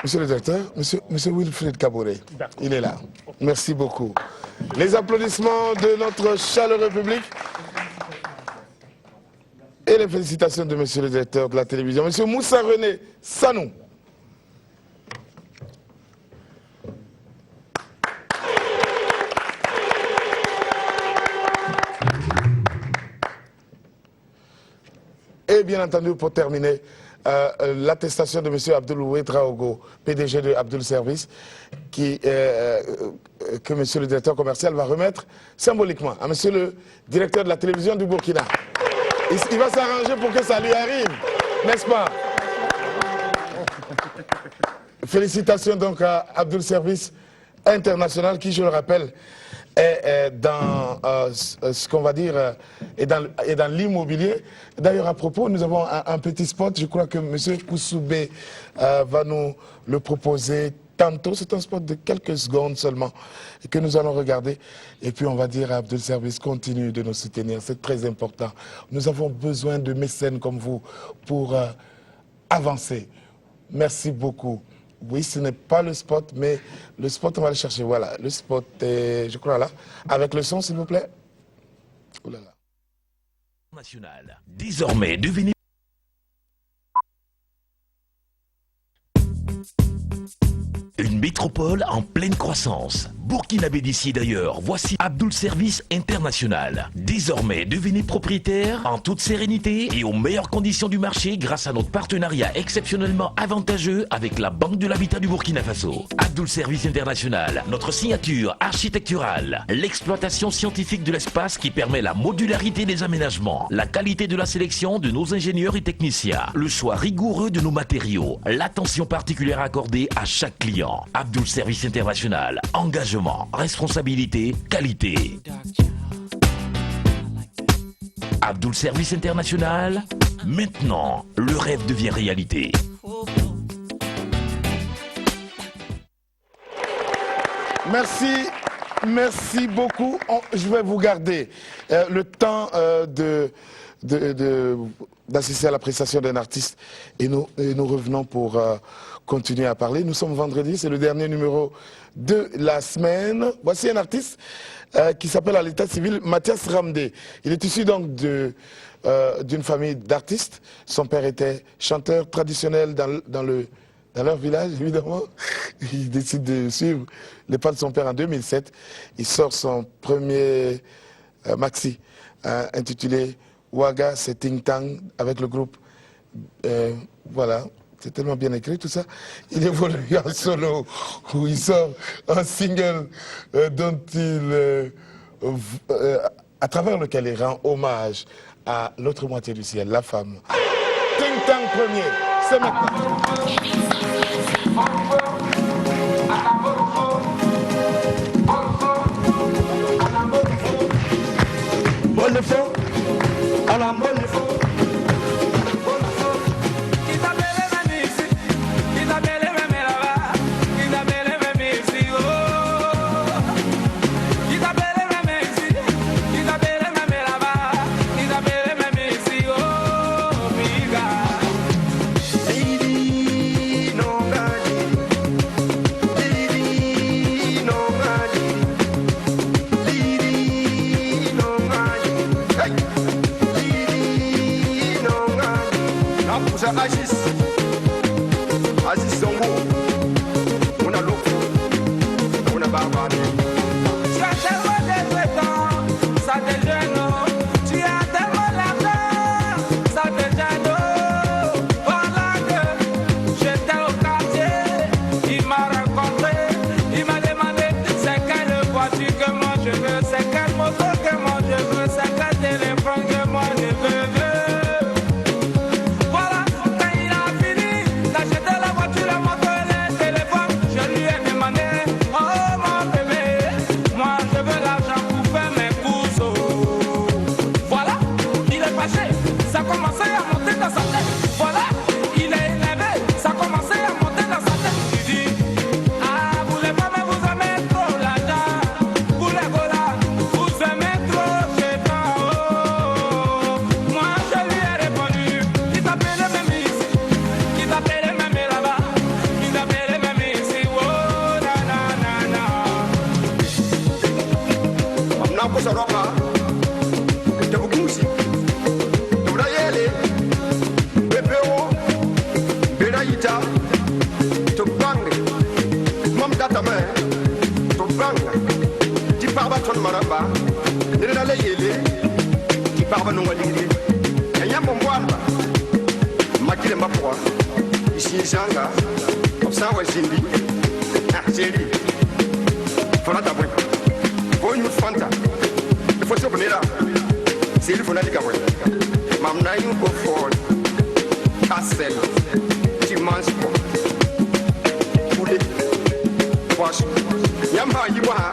Monsieur le directeur, monsieur Wilfried Kaboré, il est là. Merci beaucoup. Les applaudissements de notre chaleureux public et les félicitations de monsieur le directeur de la télévision, monsieur Moussa René Sanou. Et bien entendu, pour terminer, l'attestation de M. Abdul Ouedraogo, PDG de Abdul Service, que M. le directeur commercial va remettre symboliquement à M. le directeur de la télévision du Burkina. Il va s'arranger pour que ça lui arrive, n'est-ce pas? Félicitations donc à Abdul Service International qui, je le rappelle, est dans ce qu'on va dire, est dans l'immobilier. D'ailleurs, à propos, nous avons un petit spot, je crois que M. Koussoubé va nous le proposer tantôt. C'est un spot de quelques secondes seulement et que nous allons regarder. Et puis on va dire à Abdul Service, continue de nous soutenir, c'est très important. Nous avons besoin de mécènes comme vous pour avancer. Merci beaucoup. Oui, ce n'est pas le spot, mais le spot, on va le chercher. Voilà, le spot est, je crois, là. Avec le son, s'il vous plaît. Oh là là. National. Désormais, devenez... Une métropole en pleine croissance. Burkinabé d'ici d'ailleurs, voici Abdul Service International. Désormais, devenez propriétaire en toute sérénité et aux meilleures conditions du marché grâce à notre partenariat exceptionnellement avantageux avec la Banque de l'Habitat du Burkina Faso. Abdul Service International, notre signature architecturale, l'exploitation scientifique de l'espace qui permet la modularité des aménagements, la qualité de la sélection de nos ingénieurs et techniciens, le choix rigoureux de nos matériaux, l'attention particulière accordée à chaque client. Abdul Service International, engagement, responsabilité, qualité. Abdul Service International, maintenant, le rêve devient réalité. Merci Merci beaucoup. Je vais vous garder le temps d'assister à la prestation d'un artiste et nous revenons pour continuer à parler. Nous sommes vendredi, c'est le dernier numéro de la semaine. Voici un artiste qui s'appelle à l'état civil Mathias Ramdé. Il est issu donc d'une famille d'artistes. Son père était chanteur traditionnel dans leur village, évidemment. Il décide de suivre les pas de son père en 2007. Il sort son premier maxi intitulé Waga Setting Tang avec le groupe. Voilà, c'est tellement bien écrit tout ça. Il évolue en solo où il sort un single dont à travers lequel il rend hommage à l'autre moitié du ciel, la femme. Ting Tang premier, c'est maintenant. Bonne faux, à la bonne faux. Aziz Zongo, on a l'eau, on a barbané. Tu as tellement de ça te gêne. Tu as tellement l'argent, ça te gêne. Voilà que j'étais au quartier, il m'a rencontré, il m'a demandé c'est quelle voiture que moi je veux, c'est quelle moto que moi je veux, c'est quel téléphone que moi je veux. Maramba, nirale yele, qui parle non walili. Y'a mon boamba, makile mapwa, ici Zanga, obsan wazindi, Zeli, Fonata Bwe, Boy Fanta, il faut se venir là, c'est le Fonati Gawé, Mamna you go forward, Castel, Timanspo, Poulet, Wash, Yamba Yiwa.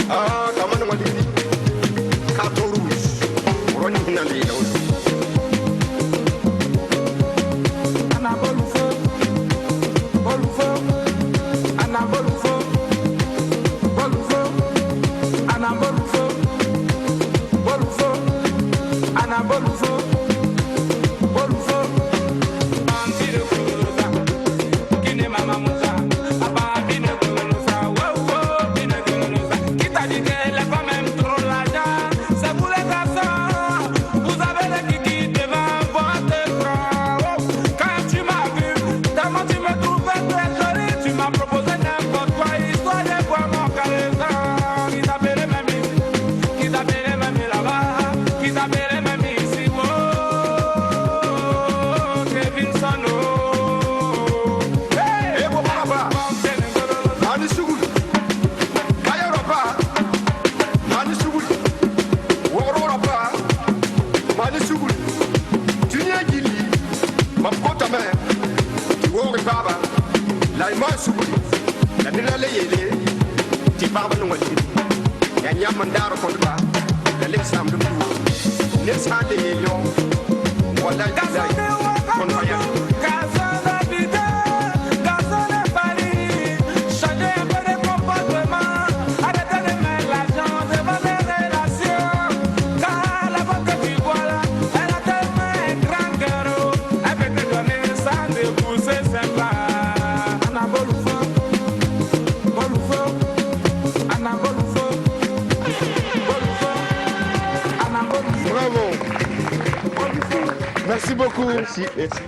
Ah, come on, what is it? Cartoons, running in a little. Changer un peu de comportement. Merci beaucoup. Merci.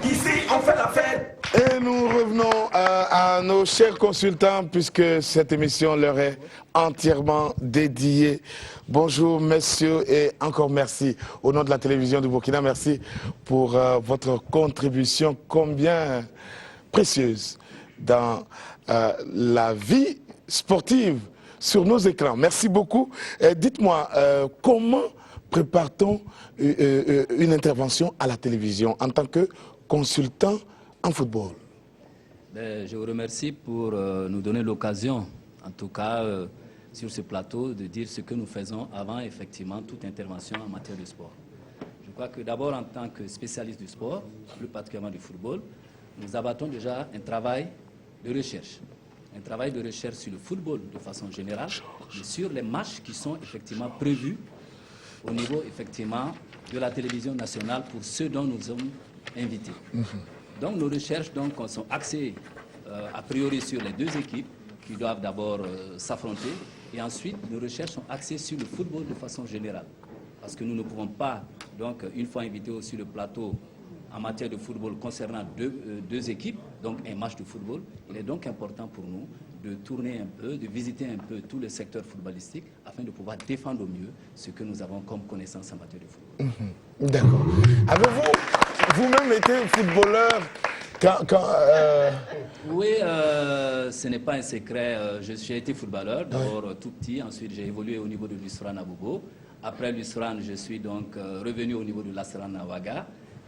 Ici, on fait la fête. Et nous revenons à nos chers consultants, puisque cette émission leur est entièrement dédiée. Bonjour, messieurs, et encore merci. Au nom de la télévision du Burkina, merci pour votre contribution combien précieuse dans la vie sportive sur nos écrans. Merci beaucoup. Dites-moi, comment prépare-t-on une intervention à la télévision en tant que consultant en football? Je vous remercie pour nous donner l'occasion, en tout cas sur ce plateau, de dire ce que nous faisons avant effectivement toute intervention en matière de sport. Je crois que d'abord en tant que spécialiste du sport, plus particulièrement du football, nous abattons déjà un travail de recherche. Un travail de recherche sur le football de façon générale, mais sur les matchs qui sont effectivement prévus au niveau effectivement de la télévision nationale pour ceux dont nous sommes invités. Donc nos recherches donc, sont axées a priori sur les deux équipes qui doivent d'abord s'affronter, et ensuite nos recherches sont axées sur le football de façon générale. Parce que nous ne pouvons pas, donc une fois invités sur le plateau en matière de football concernant deux équipes, donc un match de football, il est donc important pour nous de tourner un peu, de visiter un peu tout le secteur footballistique afin de pouvoir défendre au mieux ce que nous avons comme connaissance en matière de football. D'accord. Avez-vous vous-même été footballeur Oui, ce n'est pas un secret. J'ai été footballeur, d'abord tout petit, ensuite j'ai évolué au niveau de l'Usran à Bobo. Après l'Usran, je suis donc revenu au niveau de l'Asran à Ouaga.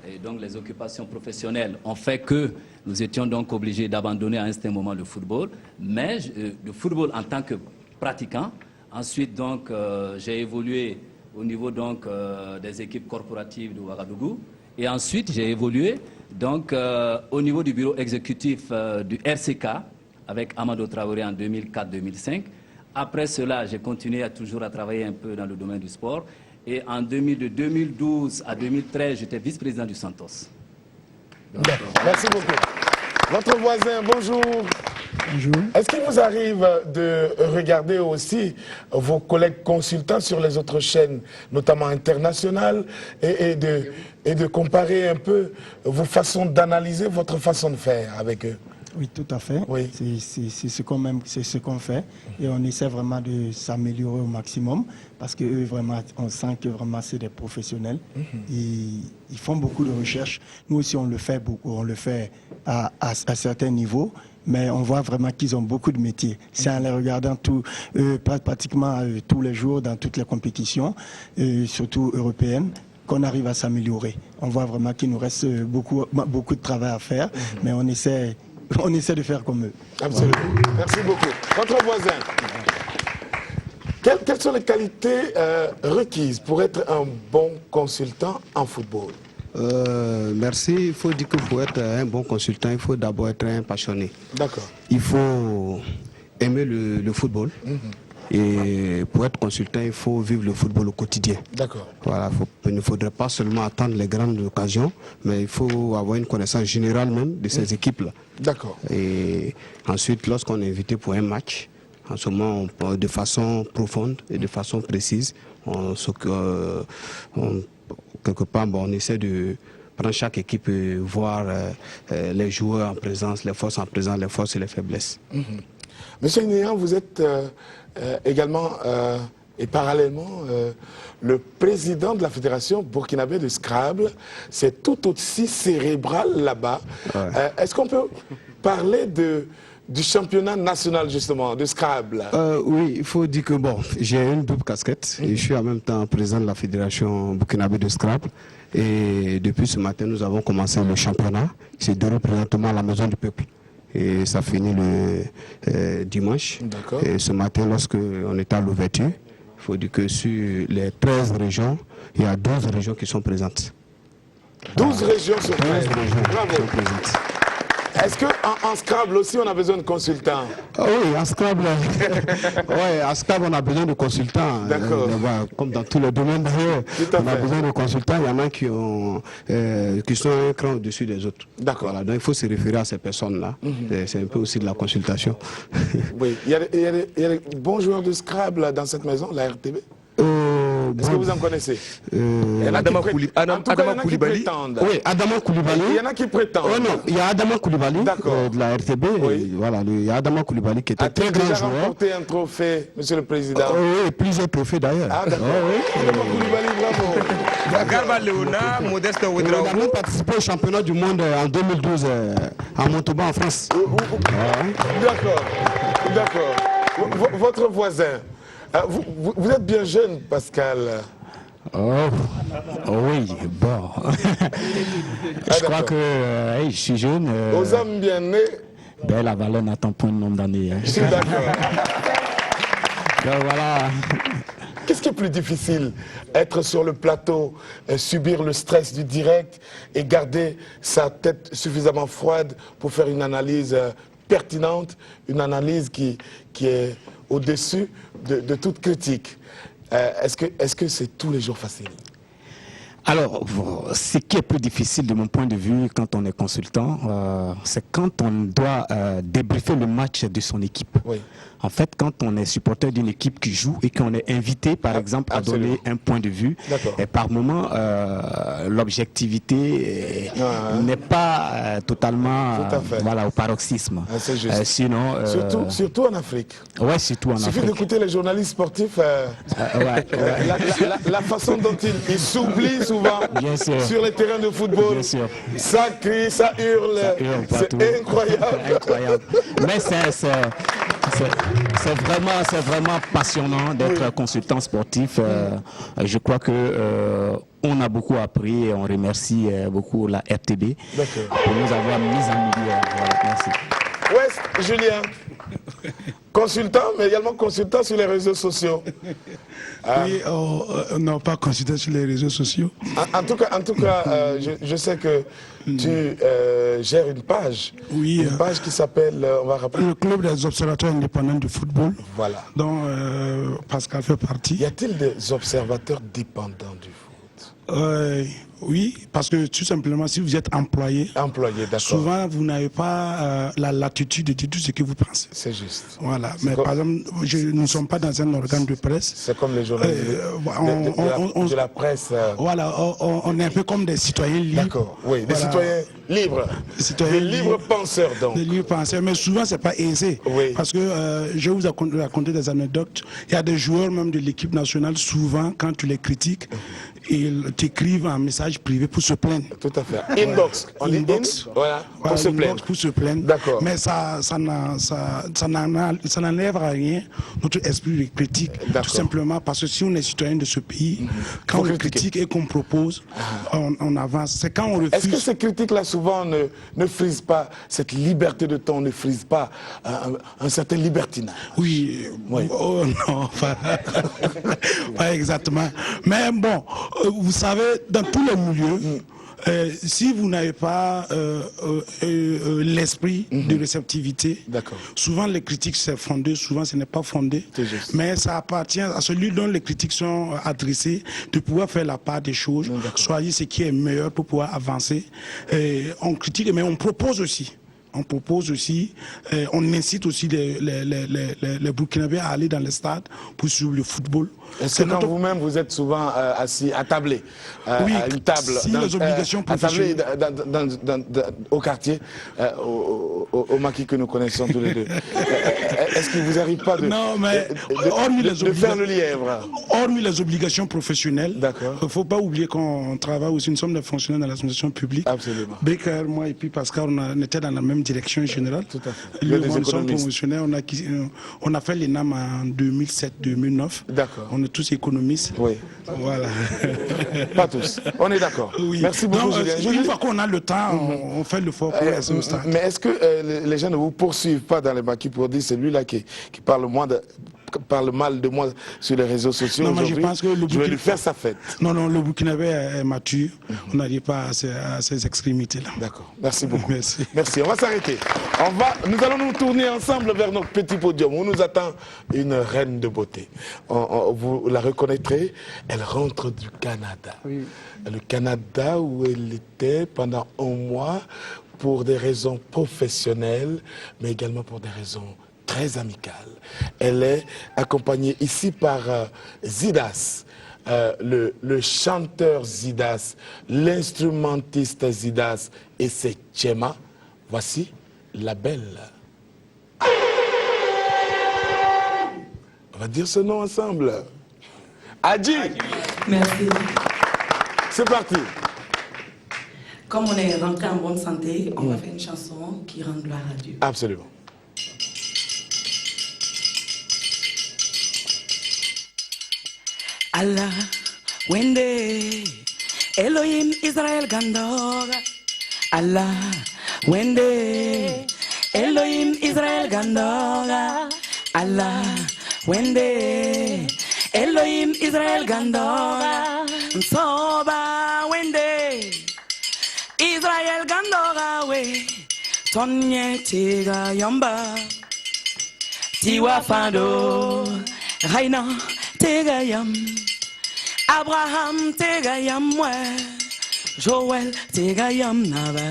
Et donc les occupations professionnelles ont fait que nous étions donc obligés d'abandonner à un certain moment le football, mais le football en tant que pratiquant. Ensuite donc j'ai évolué au niveau donc des équipes corporatives de Ouagadougou, et ensuite j'ai évolué donc au niveau du bureau exécutif du RCK avec Amadou Traoré en 2004-2005. Après cela, j'ai continué toujours à travailler un peu dans le domaine du sport. Et en de 2012 à 2013, j'étais vice-président du Santos. Merci beaucoup. Votre voisin, bonjour. Bonjour. Est-ce qu'il vous arrive de regarder aussi vos collègues consultants sur les autres chaînes, notamment internationales, et de comparer un peu vos façons d'analyser, votre façon de faire avec eux? Oui, tout à fait. Oui. C'est ce qu'on fait, et on essaie vraiment de s'améliorer au maximum, parce que eux, vraiment, on sent que vraiment c'est des professionnels. Ils font beaucoup de recherches. Nous aussi, on le fait beaucoup. On le fait à certains niveaux, mais on voit vraiment qu'ils ont beaucoup de métiers. C'est en les regardant pratiquement tous les jours dans toutes les compétitions, surtout européennes, qu'on arrive à s'améliorer. On voit vraiment qu'il nous reste beaucoup de travail à faire, mais on essaie de faire comme eux. Absolument. Voilà. Merci beaucoup. Votre voisin, quelles sont les qualités requises pour être un bon consultant en football? Merci. Il faut dire que pour être un bon consultant, il faut d'abord être un passionné. D'accord. Il faut aimer le football. Et pour être consultant, il faut vivre le football au quotidien. D'accord. Voilà, il ne faudrait pas seulement attendre les grandes occasions, mais il faut avoir une connaissance générale même de ces équipes-là. D'accord. Et ensuite, lorsqu'on est invité pour un match, en ce moment, de façon profonde et de façon précise, quelque part, on essaie de prendre chaque équipe et voir les joueurs en présence, les forces en présence, les forces et les faiblesses. Monsieur Néan, vous êtes également et parallèlement le président de la fédération burkinabé de Scrabble. C'est tout aussi cérébral là-bas. Ouais. Est-ce qu'on peut parler du championnat national justement de Scrabble? Oui, il faut dire que j'ai une double casquette et je suis en même temps président de la fédération burkinabé de Scrabble. Et depuis ce matin, nous avons commencé le championnat. C'est déroulé présentement à la Maison du Peuple. Et ça finit le dimanche. Et ce matin, lorsqu'on était à l'ouverture, il faut dire que sur les 13 régions, il y a 12 régions qui sont présentes. 12 régions sur 13 régions sont présentes. Est-ce qu'en Scrabble aussi, on a besoin de consultants? Oui, en Scrabble, on a besoin de consultants. D'accord. Comme dans tous les domaines d'ailleurs, on a besoin de consultants. Il y en a qui sont un cran au-dessus des autres. D'accord. Voilà, donc il faut se référer à ces personnes-là. C'est un peu aussi de la consultation. Oui, il y a des bons joueurs de Scrabble dans cette maison, la RTB? Est-ce que vous en connaissez? Adama Koulibaly. Oui, Adama Koulibaly. Il y en a qui prétendent. Oh non, il y a Adama Koulibaly de la RTB. Oui. Voilà, il y a Adama Koulibaly qui était un très grand joueur. A-t-il déjà remporté un trophée, Monsieur le Président? Oui, plusieurs trophées d'ailleurs. Ah d'accord. Adama Koulibaly, bravo. Garba Léona, Modeste Ouedraogo. On a même participé au championnat du monde en 2012 à Montauban en France. D'accord. Votre voisin, vous êtes bien jeune, Pascal. Oui, bon. Je crois que je suis jeune. Aux hommes bien nés. Ben, la valeur n'attend point le nombre d'années. Je suis d'accord. Donc voilà. Qu'est-ce qui est plus difficile? Être sur le plateau, subir le stress du direct et garder sa tête suffisamment froide pour faire une analyse pertinente, une analyse qui est au-dessus de toute critique. Est-ce que c'est tous les jours facile? Alors, ce qui est plus difficile de mon point de vue quand on est consultant, c'est quand on doit débriefer le match de son équipe. Oui. En fait, quand on est supporter d'une équipe qui joue et qu'on est invité, par exemple, à donner un point de vue, et par moment, l'objectivité n'est pas totalement au paroxysme. C'est juste. Sinon, surtout en Afrique. Oui, surtout en Afrique. Il suffit d'écouter les journalistes sportifs, la façon dont ils s'oublient souvent sur les terrains de football. Ça crie, ça hurle, c'est incroyable. Mais c'est vraiment passionnant d'être consultant sportif. Je crois que on a beaucoup appris et on remercie beaucoup la RTB pour nous avoir mis en milieu. Voilà, merci. Ouais, Julien, consultant, mais également consultant sur les réseaux sociaux. Oui, non, pas consultant sur les réseaux sociaux. En tout cas, je sais que tu gères une page. Oui. Une page qui s'appelle, on va rappeler. Le Club des observateurs indépendants du football. Voilà. Dont Pascal fait partie. Y a-t-il des observateurs dépendants du foot? Oui, parce que tout simplement, si vous êtes employé, souvent vous n'avez pas la latitude de dire tout ce que vous pensez. C'est juste. Voilà. Mais par exemple, nous ne sommes pas dans un organe de presse. C'est comme les journalistes de la presse. Voilà, on est un peu comme des citoyens libres. D'accord, oui, des citoyens libres. Des libres penseurs, donc. Des libres penseurs, mais souvent, c'est pas aisé. Oui. Parce que je vais vous raconter des anecdotes. Il y a des joueurs même de l'équipe nationale, souvent, quand tu les critiques, ils t'écrivent un message privé pour se plaindre. Tout à fait. Inbox. On dit inbox, voilà, pour se plaindre. Pour se plaindre. D'accord. Mais ça n'enlève à rien notre esprit de critique. Tout simplement parce que si on est citoyen de ce pays, quand on critique et qu'on propose, on avance. C'est quand on refuse. Est-ce que ces critiques-là, souvent, ne frisent pas, cette liberté de ton ne frise pas un certain libertinage? Oui. Oh non, pas exactement. Mais bon, vous savez, dans tous les milieux, si vous n'avez pas l'esprit de réceptivité, souvent les critiques c'est fondé, souvent ce n'est pas fondé, mais ça appartient à celui dont les critiques sont adressées de pouvoir faire la part des choses, choisir ce qui est meilleur pour pouvoir avancer. On critique, mais on propose aussi. On incite aussi les Burkinabés à aller dans les stades pour suivre le football. Est-ce que quand vous-même vous êtes souvent assis, attablé, à une table, les obligations professionnelles au quartier, au maquis que nous connaissons tous les deux, est-ce qu'il ne vous arrive pas de faire le lièvre? Hormis les obligations professionnelles, il ne faut pas oublier qu'on travaille aussi, nous sommes des fonctionnaires dans l'administration publique. Absolument. Becker, moi et puis Pascal, on était dans la même direction générale. Tout à fait. Nous sommes promotionnaires, on a fait l'ENAM en 2007-2009. D'accord. On est tous économistes. Oui. Voilà. Pas tous. On est d'accord. Oui. Merci beaucoup, Julien. Une fois qu'on a le temps, on fait le fort pour rester au stade. Mais est-ce que les gens ne vous poursuivent pas dans les maquis pour dire c'est lui là qui parle mal de moi sur les réseaux sociaux? Non, moi je pense que je vais lui faire sa fête. Non, le Burkinabé est mature. On n'arrive pas à ces extrémités-là. D'accord. Merci beaucoup. Merci. On va s'arrêter. Nous allons nous tourner ensemble vers notre petit podium où nous attend une reine de beauté. Vous la reconnaîtrez, elle rentre du Canada. Oui. Le Canada où elle était pendant un mois pour des raisons professionnelles, mais également pour des raisons très amicales. Elle est accompagnée ici par Zidas, le chanteur Zidas, l'instrumentiste Zidas et c'est Tchema. Voici La Belle. On va dire ce nom ensemble. Adji. Merci. C'est parti. Comme on est rentré en bonne santé, on va faire une chanson qui rend gloire à Dieu. Absolument. Allah, Wende, Elohim Israel Gandoga. Allah, Wende, Elohim Israel Gandoga. Allah, Wende, Elohim Israel Gandoga. Soba, Wende, Israel Gandoga, we. Tonye Tiga Yamba, Tiwa Fado, Raina. Tegayam, Abraham Tegayam, Joël Tegayam Nava,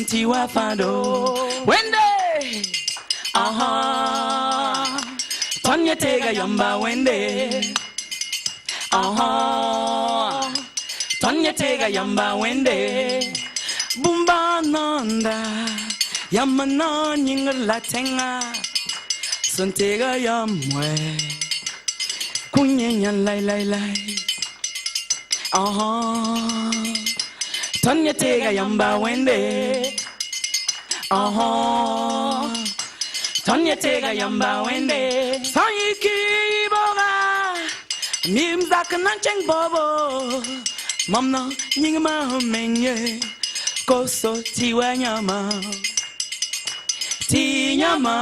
Tiwa Fado, Wende, aha, Tonya Tegayamba Wende, aha, Tonya Tegayamba Wende, Bumba Nanda, Yamana Yingla Tenga, Santegayam we. Kunyan lai lai lai, Tonya Tega Yamba Wende, Tonya Tega Yamba Wende, Sayiki Boga, Mimzak Nancheng Bobo, Mamna Yingma Menye, Koso Tiwa Nyama, Tinyama,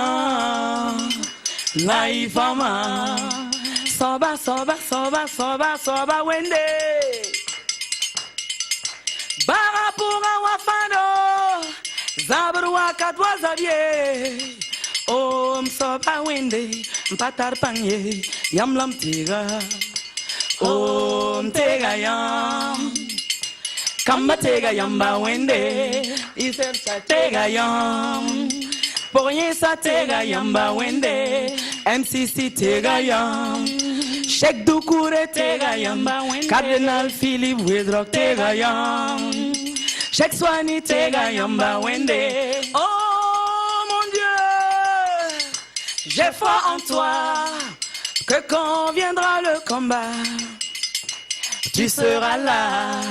Laifama. Soba, soba, soba, soba, soba, Wende. Bara pura wafano, Zabrua katwa zabye. Om soba, Wende, Mpatar panye, Yamlam tiga. Om tega yam. Kamba tega yamba, Wende. Isel sa tega yam. Pour rien ça tega yamba Wende, MCC tega yam, Cheikh Doucouré tega yamba Wende, Cardinal Philippe Wedrock tega yam, Cheikh Swani tega yamba Wende. Oh mon Dieu, j'ai foi en toi, que quand viendra le combat, tu seras là,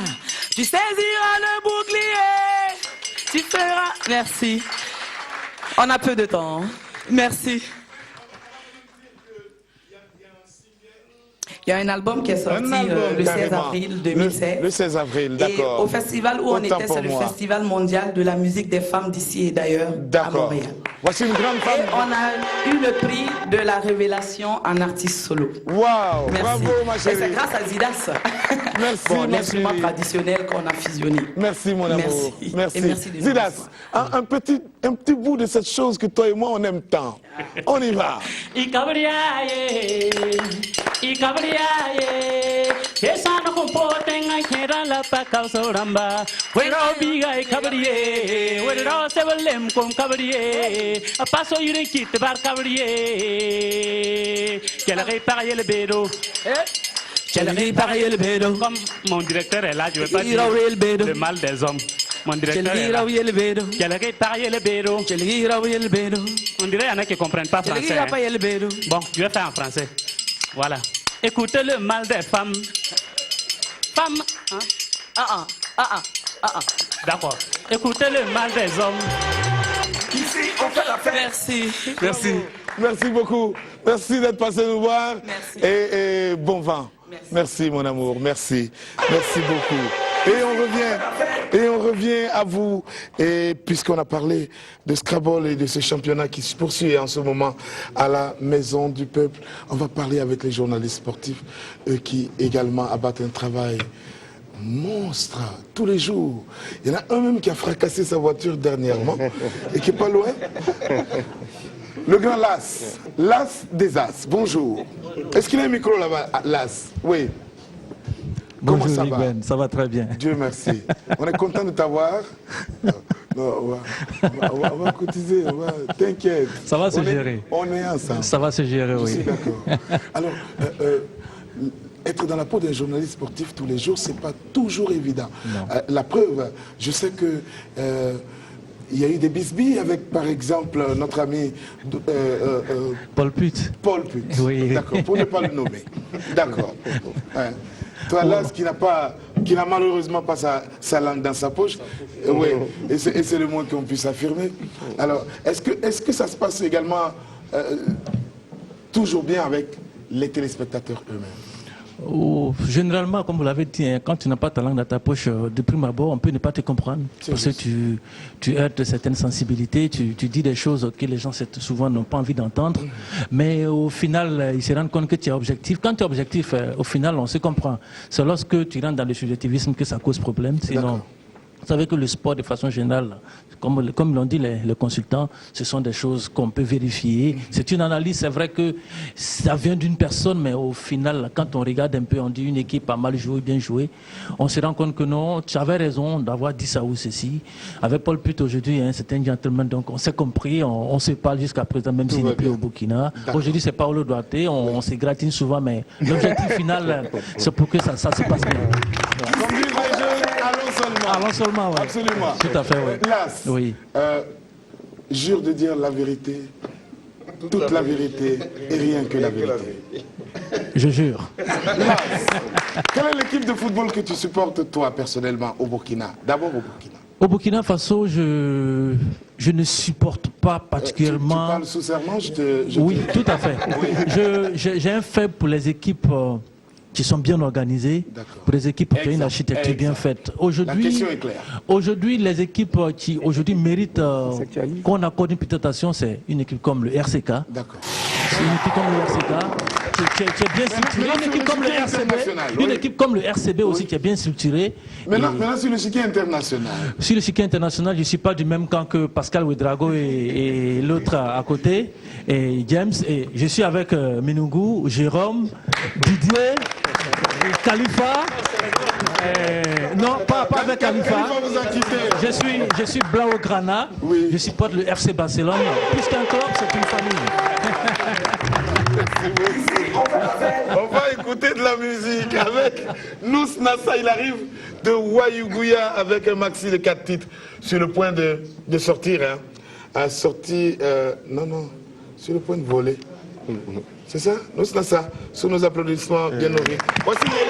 tu saisiras le bouclier, tu feras. Merci. On a peu de temps. Merci. Il y a un album qui est sorti le 16 avril 2016. Le 16 avril, d'accord. Et au festival où on était, c'est le Festival mondial de la musique des femmes d'ici et d'ailleurs à Montréal. Voici une grande femme. Et on a eu le prix de la révélation en artiste solo. Waouh, bravo ma chérie. Et c'est grâce à Zidas. Merci, bon, l'instrument traditionnel qu'on a fusionné. Merci mon amour. Merci. Et merci de Zidas, un petit bout de cette chose que toi et moi on aime tant. On y va. Esana kumpotenga kera la pakauso ramba. Wero biga ikabriye, wero sevelem kum kabriye. Paso yure kit bar kabriye. Quel réparer le bédo. Quel réparer le bédo. Comme mon directeur est là, je ne vais pas dire le mal des hommes. Mon directeur est là. Quel réparer le bédo. On dirait qu'il y en a qui ne comprennent pas français. Bon, je vais faire en français. Voilà. Écoutez le mal des femmes. Femmes. Hein? D'accord. Écoutez le mal des hommes. Ici, on fait la fête. Merci. Merci. Merci beaucoup. Merci d'être passé nous voir. Merci. Et bon vent. Merci mon amour. Merci. Merci beaucoup. Et on revient à vous, et puisqu'on a parlé de Scrabble et de ce championnat qui se poursuit en ce moment à la Maison du Peuple, on va parler avec les journalistes sportifs, eux qui également abattent un travail monstre tous les jours. Il y en a un même qui a fracassé sa voiture dernièrement et qui n'est pas loin. Le grand Las, Las des As, bonjour. Est-ce qu'il y a un micro là-bas, Las? Oui. Bonjour Ruben, ça va très bien. Dieu merci. On est content de t'avoir. On va cotiser, t'inquiète. Ça va se gérer. On est ensemble. Ça va se gérer, oui. D'accord. Alors, être dans la peau d'un journaliste sportif tous les jours, c'est pas toujours évident. La preuve, je sais que il y a eu des bisbilles avec, par exemple, notre ami Paul Put. Paul Put. Oui. D'accord, pour ne pas le nommer. D'accord. Hein. Toi, là, qui n'a malheureusement pas sa langue dans sa poche, oui, et c'est le moins qu'on puisse affirmer. Alors, est-ce que ça se passe également toujours bien avec les téléspectateurs eux-mêmes? Généralement, comme vous l'avez dit, hein, quand tu n'as pas ta langue dans ta poche, de prime abord, on peut ne pas te comprendre. Parce que tu heurtes certaines sensibilités, tu dis des choses que les gens souvent n'ont pas envie d'entendre. Mais au final, ils se rendent compte que tu es objectif. Quand tu es objectif, au final, on se comprend. C'est lorsque tu rentres dans le subjectivisme que ça cause problème. Sinon, vous savez que le sport, de façon générale, comme l'ont dit les consultants, ce sont des choses qu'on peut vérifier. C'est une analyse, c'est vrai que ça vient d'une personne, mais au final, quand on regarde un peu, on dit une équipe a mal joué, bien joué. On se rend compte que non, tu avais raison d'avoir dit ça ou ceci. Avec Paul Put aujourd'hui, hein, c'est un gentleman, donc on s'est compris, on se parle jusqu'à présent, même s'il n'est plus au Burkina. Aujourd'hui, c'est Paolo Duarte, on se gratine souvent, mais l'objectif final, c'est pour que ça se passe bien. Comme disent les jeunes, allons seulement. Allons seulement, oui. Absolument. Tout à fait, oui. Las, oui. Jure de dire la vérité, toute la vérité et rien que la vérité. Je jure. Las, quelle est l'équipe de football que tu supportes, toi, personnellement, au Burkina? D'abord au Burkina. Au Burkina Faso, je ne supporte pas particulièrement... Tu parles sous serment, Oui, tout à fait. J'ai un faible pour les équipes... qui sont bien organisées, pour les équipes qui ont une architecture bien faite. Aujourd'hui, les équipes qui aujourd'hui méritent qu'on accorde une petite attention, c'est une équipe comme le RCK. C'est une équipe comme le RCK qui est bien structurée. Une équipe comme le RCB, une équipe comme le RCB aussi qui est bien structurée. Maintenant sur le chiquet international. Sur le chiquet international, je ne suis pas du même camp que Pascal Ouedraogo et l'autre à côté, et James. Et je suis avec Minungu, Jérôme, Didier, Khalifa. Non, pas avec Khalifa. Je suis Blaugrana. Je supporte le FC Barcelone. Plus qu'un club, c'est une famille. On va écouter de la musique avec Nous Nassa. Il arrive de Ouayougouya avec un maxi de 4 titres sur le point de sortir. Hein. Sur le point de voler. C'est ça? Nous Nassa, sous nos applaudissements bien nourris. Voici Yel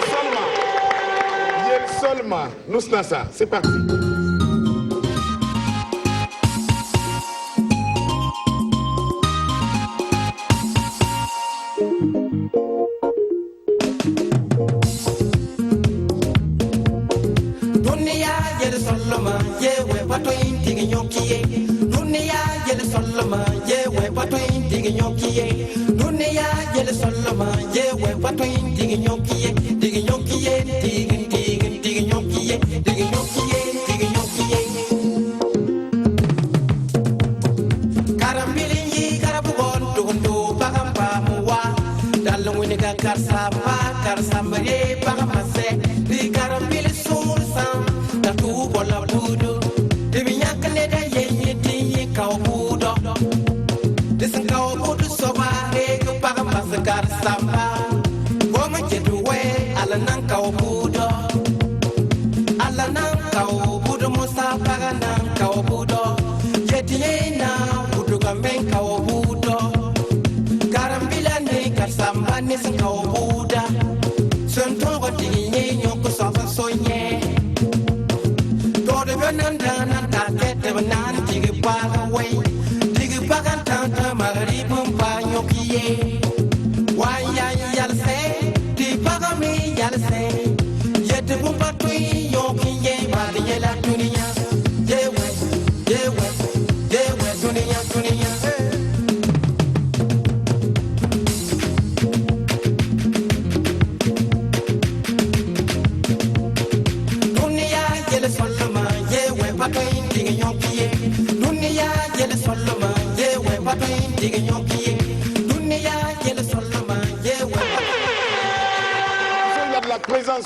Solma. Nous Nassa, c'est parti.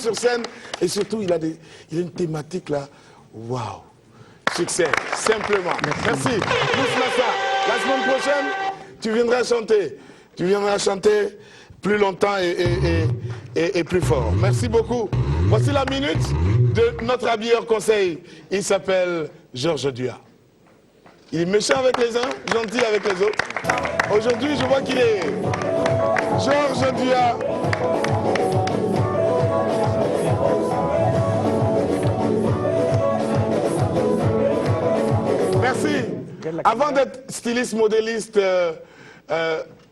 Sur scène et surtout il a une thématique là, waouh, succès, simplement. Merci. La semaine prochaine, tu viendras chanter plus longtemps et plus fort. Merci beaucoup. Voici la minute de notre habilleur conseil. Il s'appelle Georges Dua. Il est méchant avec les uns, gentil avec les autres. Aujourd'hui, je vois qu'il est Georges Dua. Merci. Avant d'être styliste, modéliste,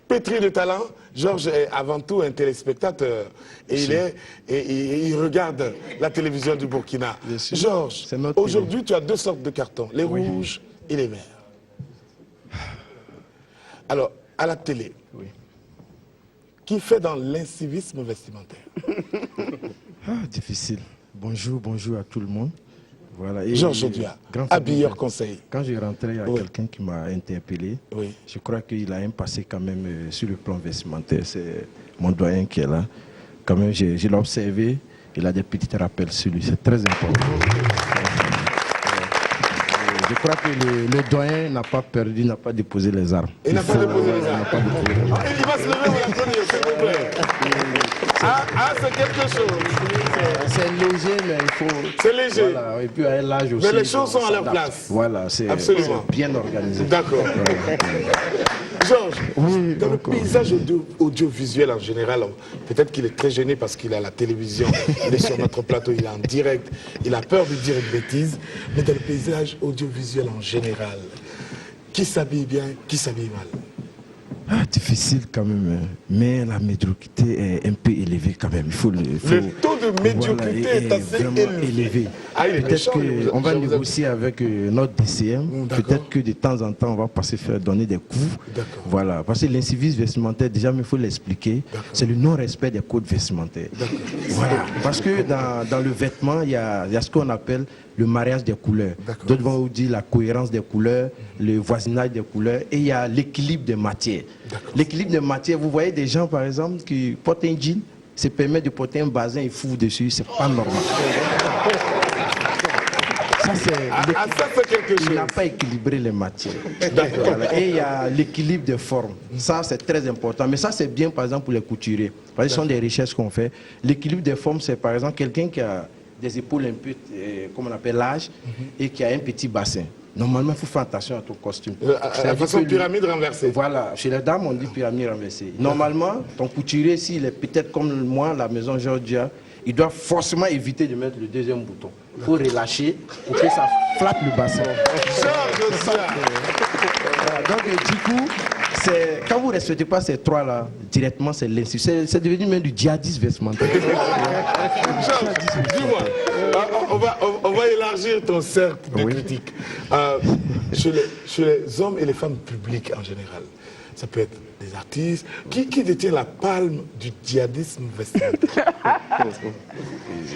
pétri de talent, Georges est avant tout un téléspectateur. Et il regarde la télévision du Burkina. Georges, aujourd'hui, tu as deux sortes de cartons, les rouges et les verts. Alors, à la télé, qui fait dans l'incivisme vestimentaire? Difficile. Bonjour à tout le monde. Voilà. Georges Dua, habilleur conseil. Quand je rentrais, il y a quelqu'un qui m'a interpellé. Je crois qu'il a un passé quand même sur le plan vestimentaire. C'est mon doyen qui est là. Quand même, je l'ai observé. Il a des petits rappels sur lui. C'est très important. Je crois que le doyen n'a pas perdu, n'a pas déposé les armes. Il n'a pas déposé les armes. Il va se lever, on l'applaudir, s'il vous plaît. C'est quelque chose. C'est léger, mais il faut... C'est léger. Voilà. Et puis à l'âge aussi. Mais les choses sont à leur place. Voilà, c'est bien organisé. D'accord. Georges, dans le paysage audiovisuel en général, peut-être qu'il est très gêné parce qu'il a la télévision, il est sur notre plateau, il est en direct, il a peur de dire une bêtise, mais dans le paysage audiovisuel en général, qui s'habille bien, qui s'habille mal? Difficile quand même, mais la médiocrité est un peu élevée quand même. Le taux de médiocrité est assez élevé. Peut-être qu'on va négocier avec notre DCM, peut-être que de temps en temps on va passer faire donner des coups. Voilà, parce que l'incivisme vestimentaire, déjà il faut l'expliquer, c'est le non-respect des codes vestimentaires. Voilà, parce que dans le vêtement, il y a ce qu'on appelle le mariage des couleurs. D'autres vont vous dire la cohérence des couleurs, le voisinage des couleurs, et il y a l'équilibre des matières. L'équilibre des matières, vous voyez des gens par exemple qui portent un jean, se permettent de porter un bazin et foutent dessus, c'est pas normal. Ça c'est quelque chose. Il n'a pas équilibré les matières. Voilà. Et il y a l'équilibre des formes. Ça c'est très important. Mais ça c'est bien par exemple pour les couturiers. Parce que ce sont des recherches qu'on fait. L'équilibre des formes, c'est par exemple quelqu'un qui a des épaules un peu, comme on appelle larges, et qui a un petit bassin. Normalement, il faut faire attention à ton costume. La façon pyramide renversée. Voilà, chez les dames, on dit pyramide renversée. Normalement, ton couturier, s'il est peut-être comme moi, la maison Georges Dua, il doit forcément éviter de mettre le deuxième bouton. Il faut relâcher pour que ça flatte le bassin. Donc, du coup, quand vous ne respectez pas ces trois-là, directement, c'est l'incivisme. C'est devenu même du djihadisme vestimentaire. Dis-moi, on va élargir ton cercle de critiques. Chez les hommes et les femmes publiques en général, ça peut être des artistes. Qui détient la palme du djihadisme vestimentaire?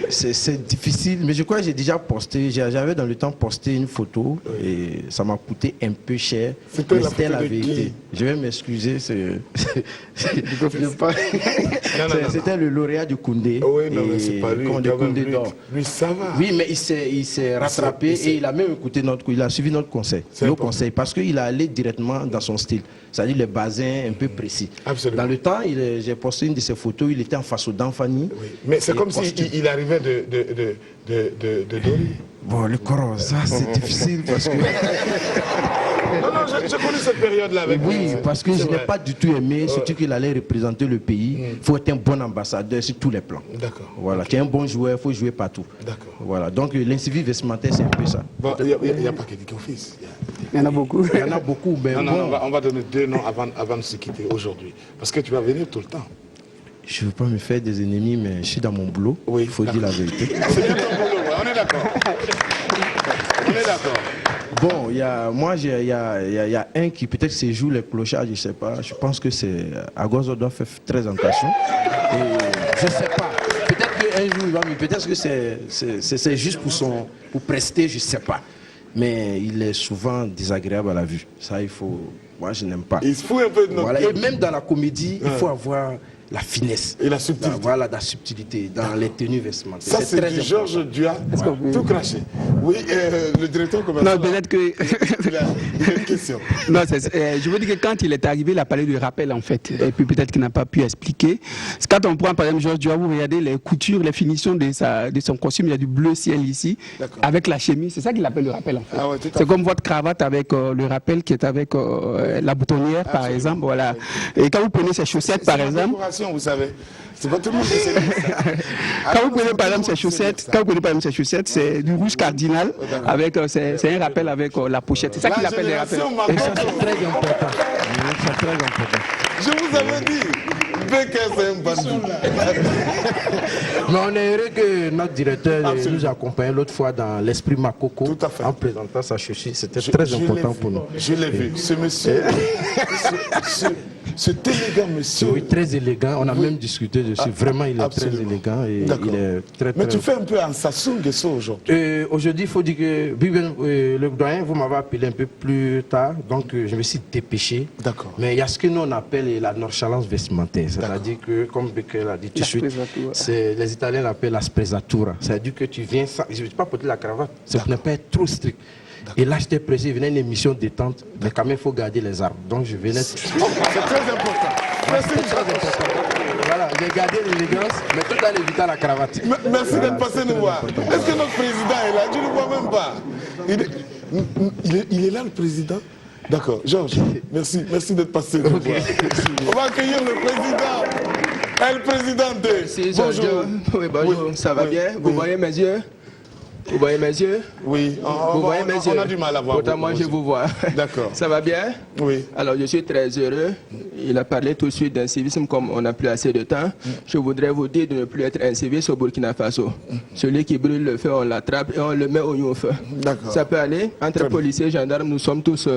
C'est difficile, mais je crois que j'ai déjà posté, j'avais dans le temps posté une photo et ça m'a coûté un peu cher. C'était la vérité. Je vais m'excuser. C'était le lauréat du Koundé. Oui, non, mais c'est pas lui. Lui, ça va. Oui, mais il s'est rattrapé et il a même écouté il a suivi notre conseil. Parce qu'il a allé directement dans son style. C'est-à-dire les bassins un peu précis. Absolument. Dans le temps, j'ai posté une de ses photos, il était en face au Danfani. Oui. Mais c'est comme s'il arrivait de Dori. Bon, le corps, ça c'est difficile parce que... Non, je connais cette période-là avec lui. Oui, parce que je n'ai pas du tout aimé, surtout qu'il allait représenter le pays. Il faut être un bon ambassadeur sur tous les plans. D'accord. Voilà, tu es un bon joueur, il faut jouer partout. D'accord. Voilà, donc l'incivisme vestimentaire, c'est un peu ça. Bon, il n'y a pas qu'Eddie Fils. Il y en a beaucoup. Il y en a beaucoup, mais non, on va donner deux noms avant de se quitter aujourd'hui. Parce que tu vas venir tout le temps. Je ne veux pas me faire des ennemis, mais je suis dans mon boulot. Oui, il faut dire la vérité. C'est bien ton boulot, on est d'accord. On est d'accord. Bon, il y a un qui peut-être se joue les clochards, je ne sais pas. Je pense que c'est Agozo doit faire très attention. Et je ne sais pas. Peut-être qu'un jour il va, mais peut-être que c'est juste pour prester, je ne sais pas. Mais il est souvent désagréable à la vue. Ça, il faut. Moi, je n'aime pas. Il se fout un peu de notre voilà. Et même dans la comédie, il faut avoir la finesse. Et la subtilité. Voilà, la subtilité dans les tenues vestimentaires. Ça, c'est du Georges Duas, tout craché. Oui, le directeur commercial. Non, peut-être que... il a une question. Non, je veux dire que quand il est arrivé, il a parlé du rappel, en fait. Et puis peut-être qu'il n'a pas pu expliquer. Quand on prend, par exemple, Georges Duas, vous regardez les coutures, les finitions de son costume, il y a du bleu ciel ici, avec la chemise. C'est ça qu'il appelle le rappel, en fait. Ah ouais, c'est comme votre cravate avec le rappel qui est avec la boutonnière, par exemple. Voilà. Et quand vous prenez ces chaussettes, par exemple... Vous savez, c'est pas tout le monde qui sait ça. Quand vous prenez par exemple ces chaussettes, c'est du rouge cardinal avec c'est un rappel avec la pochette. C'est ça qu'il appelle les rappels. Et ça c'est très important. C'est très important. Je vous avais dit. C'est un bandit. Mais on est heureux que notre directeur nous accompagne l'autre fois dans l'esprit Makoko en présentant sa chaussure. C'était très important pour nous. Je l'ai vu. Ce monsieur, cet élégant monsieur. Oui, très élégant. On a même discuté dessus. Vraiment, il est très élégant et il est très. Mais tu fais un peu en Sassou Nguesso aujourd'hui. Aujourd'hui, il faut dire que le doyen, vous m'avez appelé un peu plus tard, donc je me suis dépêché. D'accord. Mais il y a ce que nous on appelle la nonchalance vestimentaire. C'est-à-dire que, comme Becker l'a dit tout de suite, les Italiens l'appellent la sprezzatura. C'est-à-dire que tu viens sans. Je ne vais pas porter la cravate, ça ne peut pas être trop strict. Et là, j'étais pressé, il venait une émission détente, mais quand même, il faut garder les arbres. Donc, je venais. C'est très important. Merci, très important. Voilà, j'ai gardé l'élégance, mais tout en évitant la cravate. Merci d'être passé nous voir. Est-ce que notre président est là? Tu ne le vois même pas. Il est là, le président? D'accord. Georges, merci d'être passé nous voir. On va accueillir le président. Le présidente. Bonjour. Oui, bonjour. Ça va bien? Vous voyez mes yeux? Vous voyez mes yeux? Oui, on a du mal à voir. Pourtant, moi, je vous vois. D'accord. Ça va bien? Oui. Alors, je suis très heureux. Il a parlé tout de suite d'un civisme comme on n'a plus assez de temps. Je voudrais vous dire de ne plus être inciviste au Burkina Faso. Celui qui brûle le feu, on l'attrape et on le met au feu. D'accord. Ça peut aller. Entre policiers et gendarmes, nous sommes tous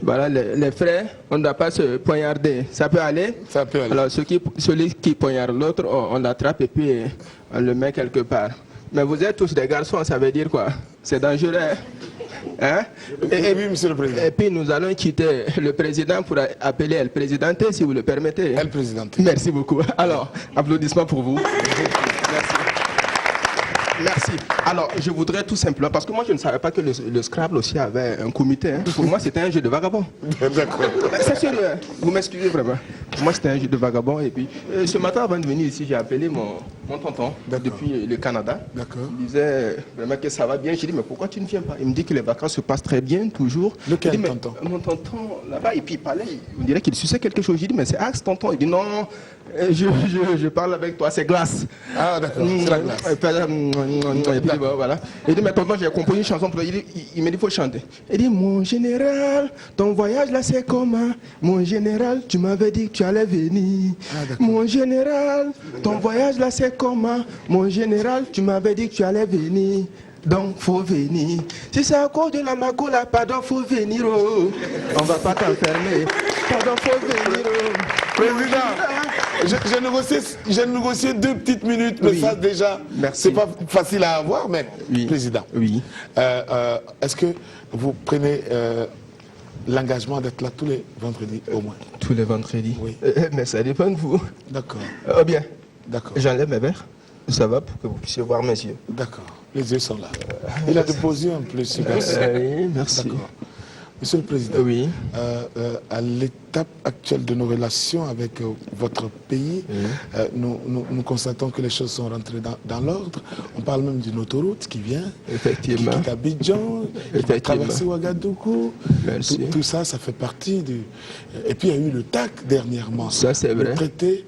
voilà, les frères. On ne doit pas se poignarder. Ça peut aller? Ça peut aller. Alors, celui qui poignarde l'autre, on l'attrape et puis on le met quelque part. Mais vous êtes tous des garçons, ça veut dire quoi? C'est dangereux. Hein? Oui, monsieur le président. Et puis nous allons quitter le président pour appeler El Presidente, si vous le permettez. El Presidente. Merci beaucoup. Alors, applaudissements pour vous. Merci. Merci. Alors, je voudrais tout simplement, parce que moi je ne savais pas que le Scrabble aussi avait un comité. Hein. Pour moi, c'était un jeu de vagabond. D'accord. C'est sérieux, hein. Vous m'excusez vraiment. Pour moi, c'était un jeu de vagabond. Et puis, ce matin, avant de venir ici, j'ai appelé mon tonton depuis le Canada. D'accord. Il disait vraiment que ça va bien. J'ai dit, mais pourquoi tu ne viens pas? Il me dit que les vacances se passent très bien, toujours. Lequel tonton? Mon tonton, là-bas, et puis il parlait, on dirait qu'il suçait quelque chose. J'ai dit, mais c'est Axe, tonton. Il dit, non, je parle avec toi, c'est glace. Ah, d'accord, c'est la glace. Et puis, voilà. Il dit, mais tonton, j'ai composé une chanson pour lui. Il me dit, il faut chanter. Il dit, mon général, ton voyage là, c'est comment? Mon général, tu m'avais dit que tu allais venir. Mon général, ton voyage là, c'est comment? Mon général, tu m'avais dit que tu allais venir. Donc, faut venir. Si c'est à cause de la mago là, pardon, faut venir. Oh. On va pas t'enfermer. Pardon, faut venir. Oh. Président, j'ai négocié 2 petites minutes, mais ça déjà, c'est pas facile à avoir, mais président, est-ce que vous prenez l'engagement d'être là tous les vendredis au moins? Tous les vendredis? Oui. Mais ça dépend de vous. D'accord. Bien. D'accord. J'enlève mes verres. Ça va pour que vous puissiez voir mes yeux. D'accord. Les yeux sont là. Il a déposé un peu sur oui, merci. D'accord. Monsieur le Président, oui. À l'étape actuelle de nos relations avec votre pays, nous constatons que les choses sont rentrées dans l'ordre. On parle même d'une autoroute qui vient, effectivement, qui quitte Abidjan, qui va traverser Ouagadougou. Tout ça, ça fait partie du... Et puis il y a eu le TAC dernièrement. Ça, c'est vrai. Le traité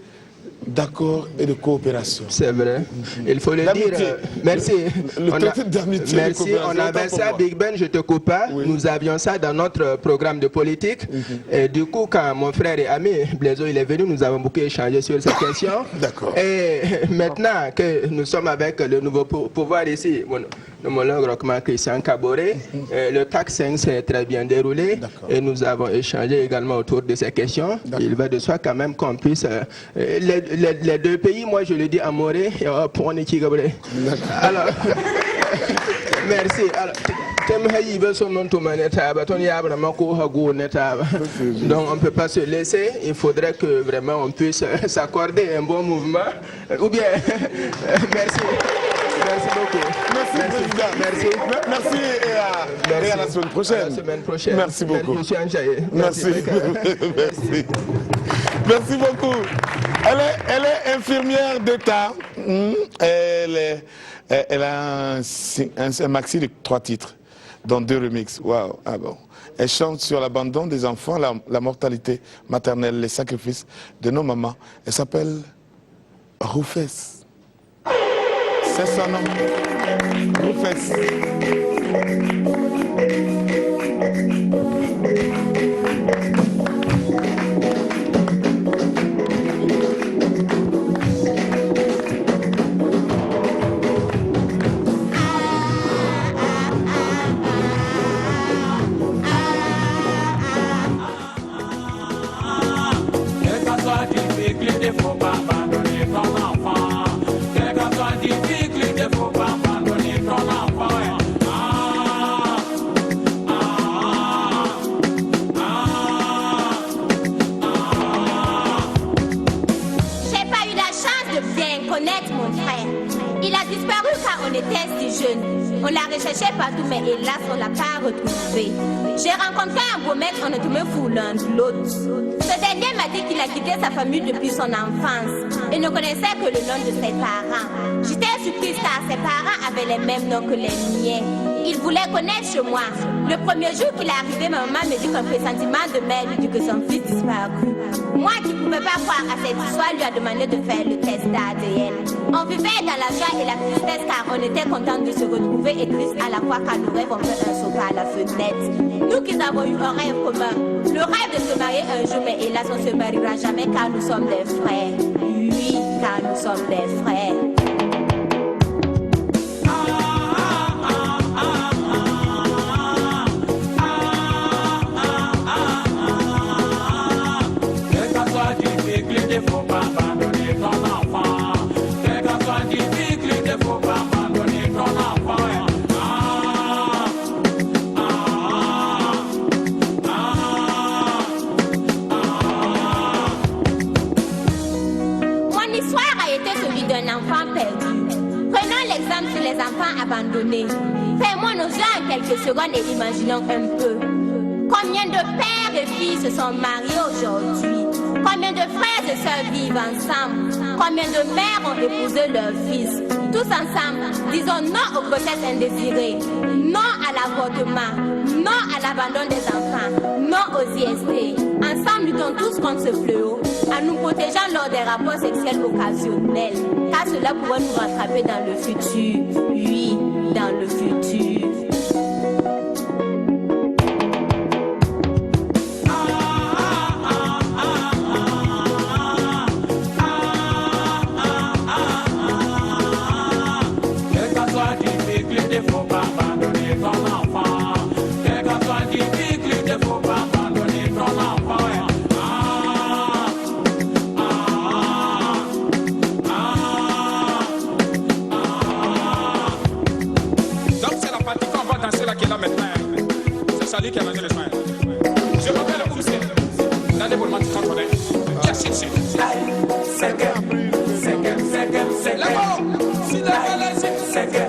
d'accord et de coopération. C'est vrai. Il faut le dire. Merci. Le traité d'amitié. Merci. On avait ça, Big Ben, je te coupe pas. Oui. Nous avions ça dans notre programme de politique. Et du coup, quand mon frère et ami Blaiseau il est venu, nous avons beaucoup échangé sur cette question. D'accord. Et maintenant que nous sommes avec le nouveau pouvoir ici, l'homologue Rochman Christian Kaboré, le TAC 5 s'est très bien déroulé. Et nous avons échangé également autour de ces questions. Il va de soi quand même qu'on puisse... les 2 pays, moi je le dis à Moré et pour on est Kigabré. Alors, merci. Alors, Donc on ne peut pas se laisser, il faudrait que vraiment on puisse s'accorder un bon mouvement. Ou bien, merci. Merci beaucoup. Merci, Président. Merci et à la semaine prochaine. À la semaine prochaine. Merci beaucoup. Je suis enjaillé. Merci. Merci. Merci beaucoup. Elle est infirmière d'État. Elle a un maxi de 3 titres, dont 2 remixes. Waouh. Ah bon. Elle chante sur l'abandon des enfants, la mortalité maternelle, les sacrifices de nos mamans. Elle s'appelle Roufès. C'est son nom. Roufès. On l'a recherché partout, mais hélas, on l'a pas retrouvé. J'ai rencontré un beau mec, on est tombé fou l'un de l'autre. Ce dernier m'a dit qu'il a quitté sa famille depuis son enfance et ne connaissait que le nom de ses parents. J'étais surprise car ses parents avaient les mêmes noms que les miens. Il voulait connaître chez moi. Le premier jour qu'il est arrivé, ma maman me dit qu'un pressentiment de mère lui dit que son fils disparu. Moi qui ne pouvais pas croire à cette histoire, lui a demandé de faire le test d'ADN. On vivait dans la joie et la tristesse car on était contents de se retrouver et triste à la fois car nos rêves ont fait un saut par la fenêtre. Nous qui avons eu un rêve commun, le rêve de se marier un jour, mais hélas on se mariera jamais car nous sommes des frères. Oui, car nous sommes des frères. Faut pas abandonner ton enfant. Quel que soit difficulté, faut pas abandonner ton enfant. Mon histoire a été celui d'un enfant perdu. Prenons l'exemple sur les enfants abandonnés. Fais-moi nos yeux en quelques secondes et imaginons un peu. Combien de pères et filles se sont mariés aujourd'hui? Combien de frères et sœurs vivent ensemble? Combien de mères ont épousé leurs fils? Tous ensemble, disons non aux grossesses indésirées, non à l'avortement, non à l'abandon des enfants, non aux IST. Ensemble, luttons tous contre ce fléau, en nous protégeant lors des rapports sexuels occasionnels, car cela pourrait nous rattraper dans le futur. Oui, dans le futur. Faut pas abandonner ton enfant. Quel que soit difficulté, faut pas abandonner ton enfant. Donc c'est la partie qu'on va danser là qui est là maintenant. C'est Sali qui a mangé le soin. Je m'appelle le Oussein. Là, les boulements, tu t'en connais. Qui a cherché? C'est que. Là-bas, si la balance, c'est que.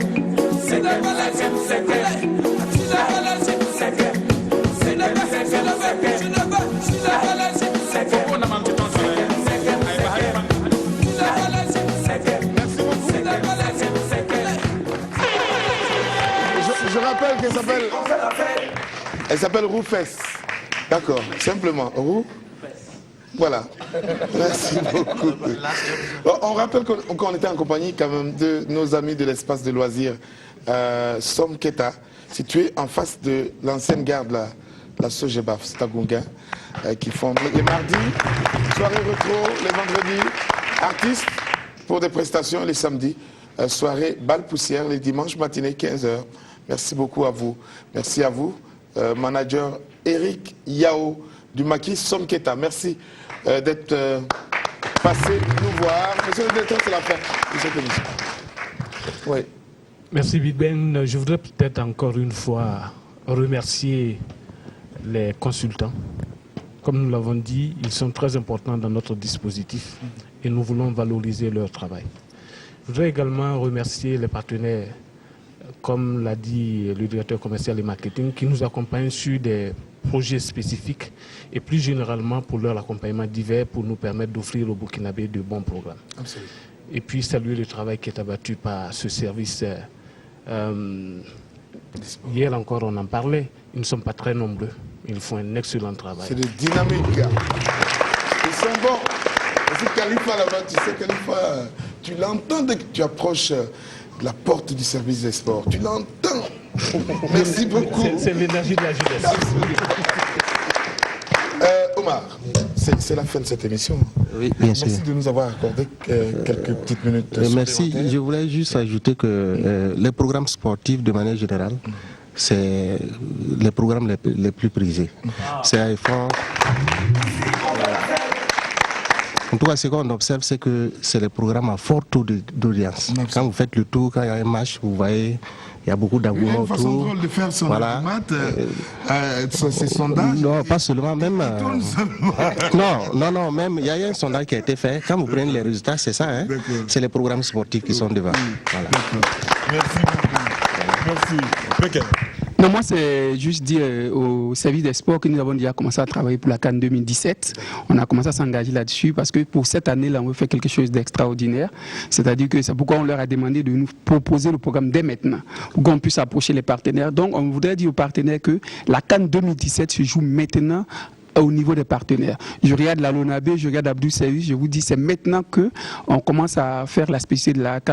Je rappelle qu'elle s'appelle... Elle s'appelle Roufès. D'accord, simplement. Roux. Voilà. Merci beaucoup. On rappelle qu'on était en compagnie quand même de nos amis de l'espace de loisirs Som Keta, situé en face de l'ancienne gare de la Sojebaf, Stagunga, qui font les mardis, soirée retro, les vendredis, artistes pour des prestations les samedis, soirée balle poussière les dimanches matinée 15h. Merci beaucoup à vous. Merci à vous, manager Eric Yao du maquis Som Keta. Merci d'être passé nous voir. Monsieur le directeur, c'est la fin de cette émission. Oui. Merci Big Ben. Je voudrais peut-être encore une fois remercier les consultants. Comme nous l'avons dit, ils sont très importants dans notre dispositif et nous voulons valoriser leur travail. Je voudrais également remercier les partenaires, comme l'a dit le directeur commercial et marketing, qui nous accompagnent sur des projets spécifiques et plus généralement pour leur accompagnement divers pour nous permettre d'offrir aux Burkinabés de bons programmes. Absolument. Et puis saluer le travail qui est abattu par ce service. Hier encore on en parlait, ils ne sont pas très nombreux, ils font un excellent travail. C'est de dynamique. Ils sont bons. C'est Khalifa là-bas, tu sais Khalifa, tu l'entends dès que tu approches de la porte du service des sports, tu l'entends. Merci beaucoup. C'est l'énergie de la jeunesse. Omar, c'est la fin de cette émission. Oui, bien sûr. Merci de nous avoir accordé quelques petites minutes. Merci. Je voulais juste ajouter que les programmes sportifs, de manière générale, c'est les programmes les plus prisés. C'est à effort. En tout cas, ce qu'on observe, c'est que c'est les programmes à fort taux d'audience. Quand vous faites le tour, quand il y a un match, vous voyez, il y a beaucoup d'engouement autour. Il y a une façon drôle de faire son automate, ses sondages. Non, pas seulement, même... non, même, il y a un sondage qui a été fait. Quand vous prenez les résultats, c'est ça, hein. C'est les programmes sportifs qui sont devant. Voilà. Merci beaucoup. Merci. Non, moi, c'est juste dire au service des sports que nous avons déjà commencé à travailler pour la CAN 2017. On a commencé à s'engager là-dessus parce que pour cette année-là, on veut faire quelque chose d'extraordinaire. C'est-à-dire que c'est pourquoi on leur a demandé de nous proposer le programme dès maintenant pour qu'on puisse approcher les partenaires. Donc, on voudrait dire aux partenaires que la CAN 2017 se joue maintenant au niveau des partenaires. Je regarde la Lonabé, je regarde Abdou Servis, je vous dis c'est maintenant qu'on commence à faire la spécificité de la CAN.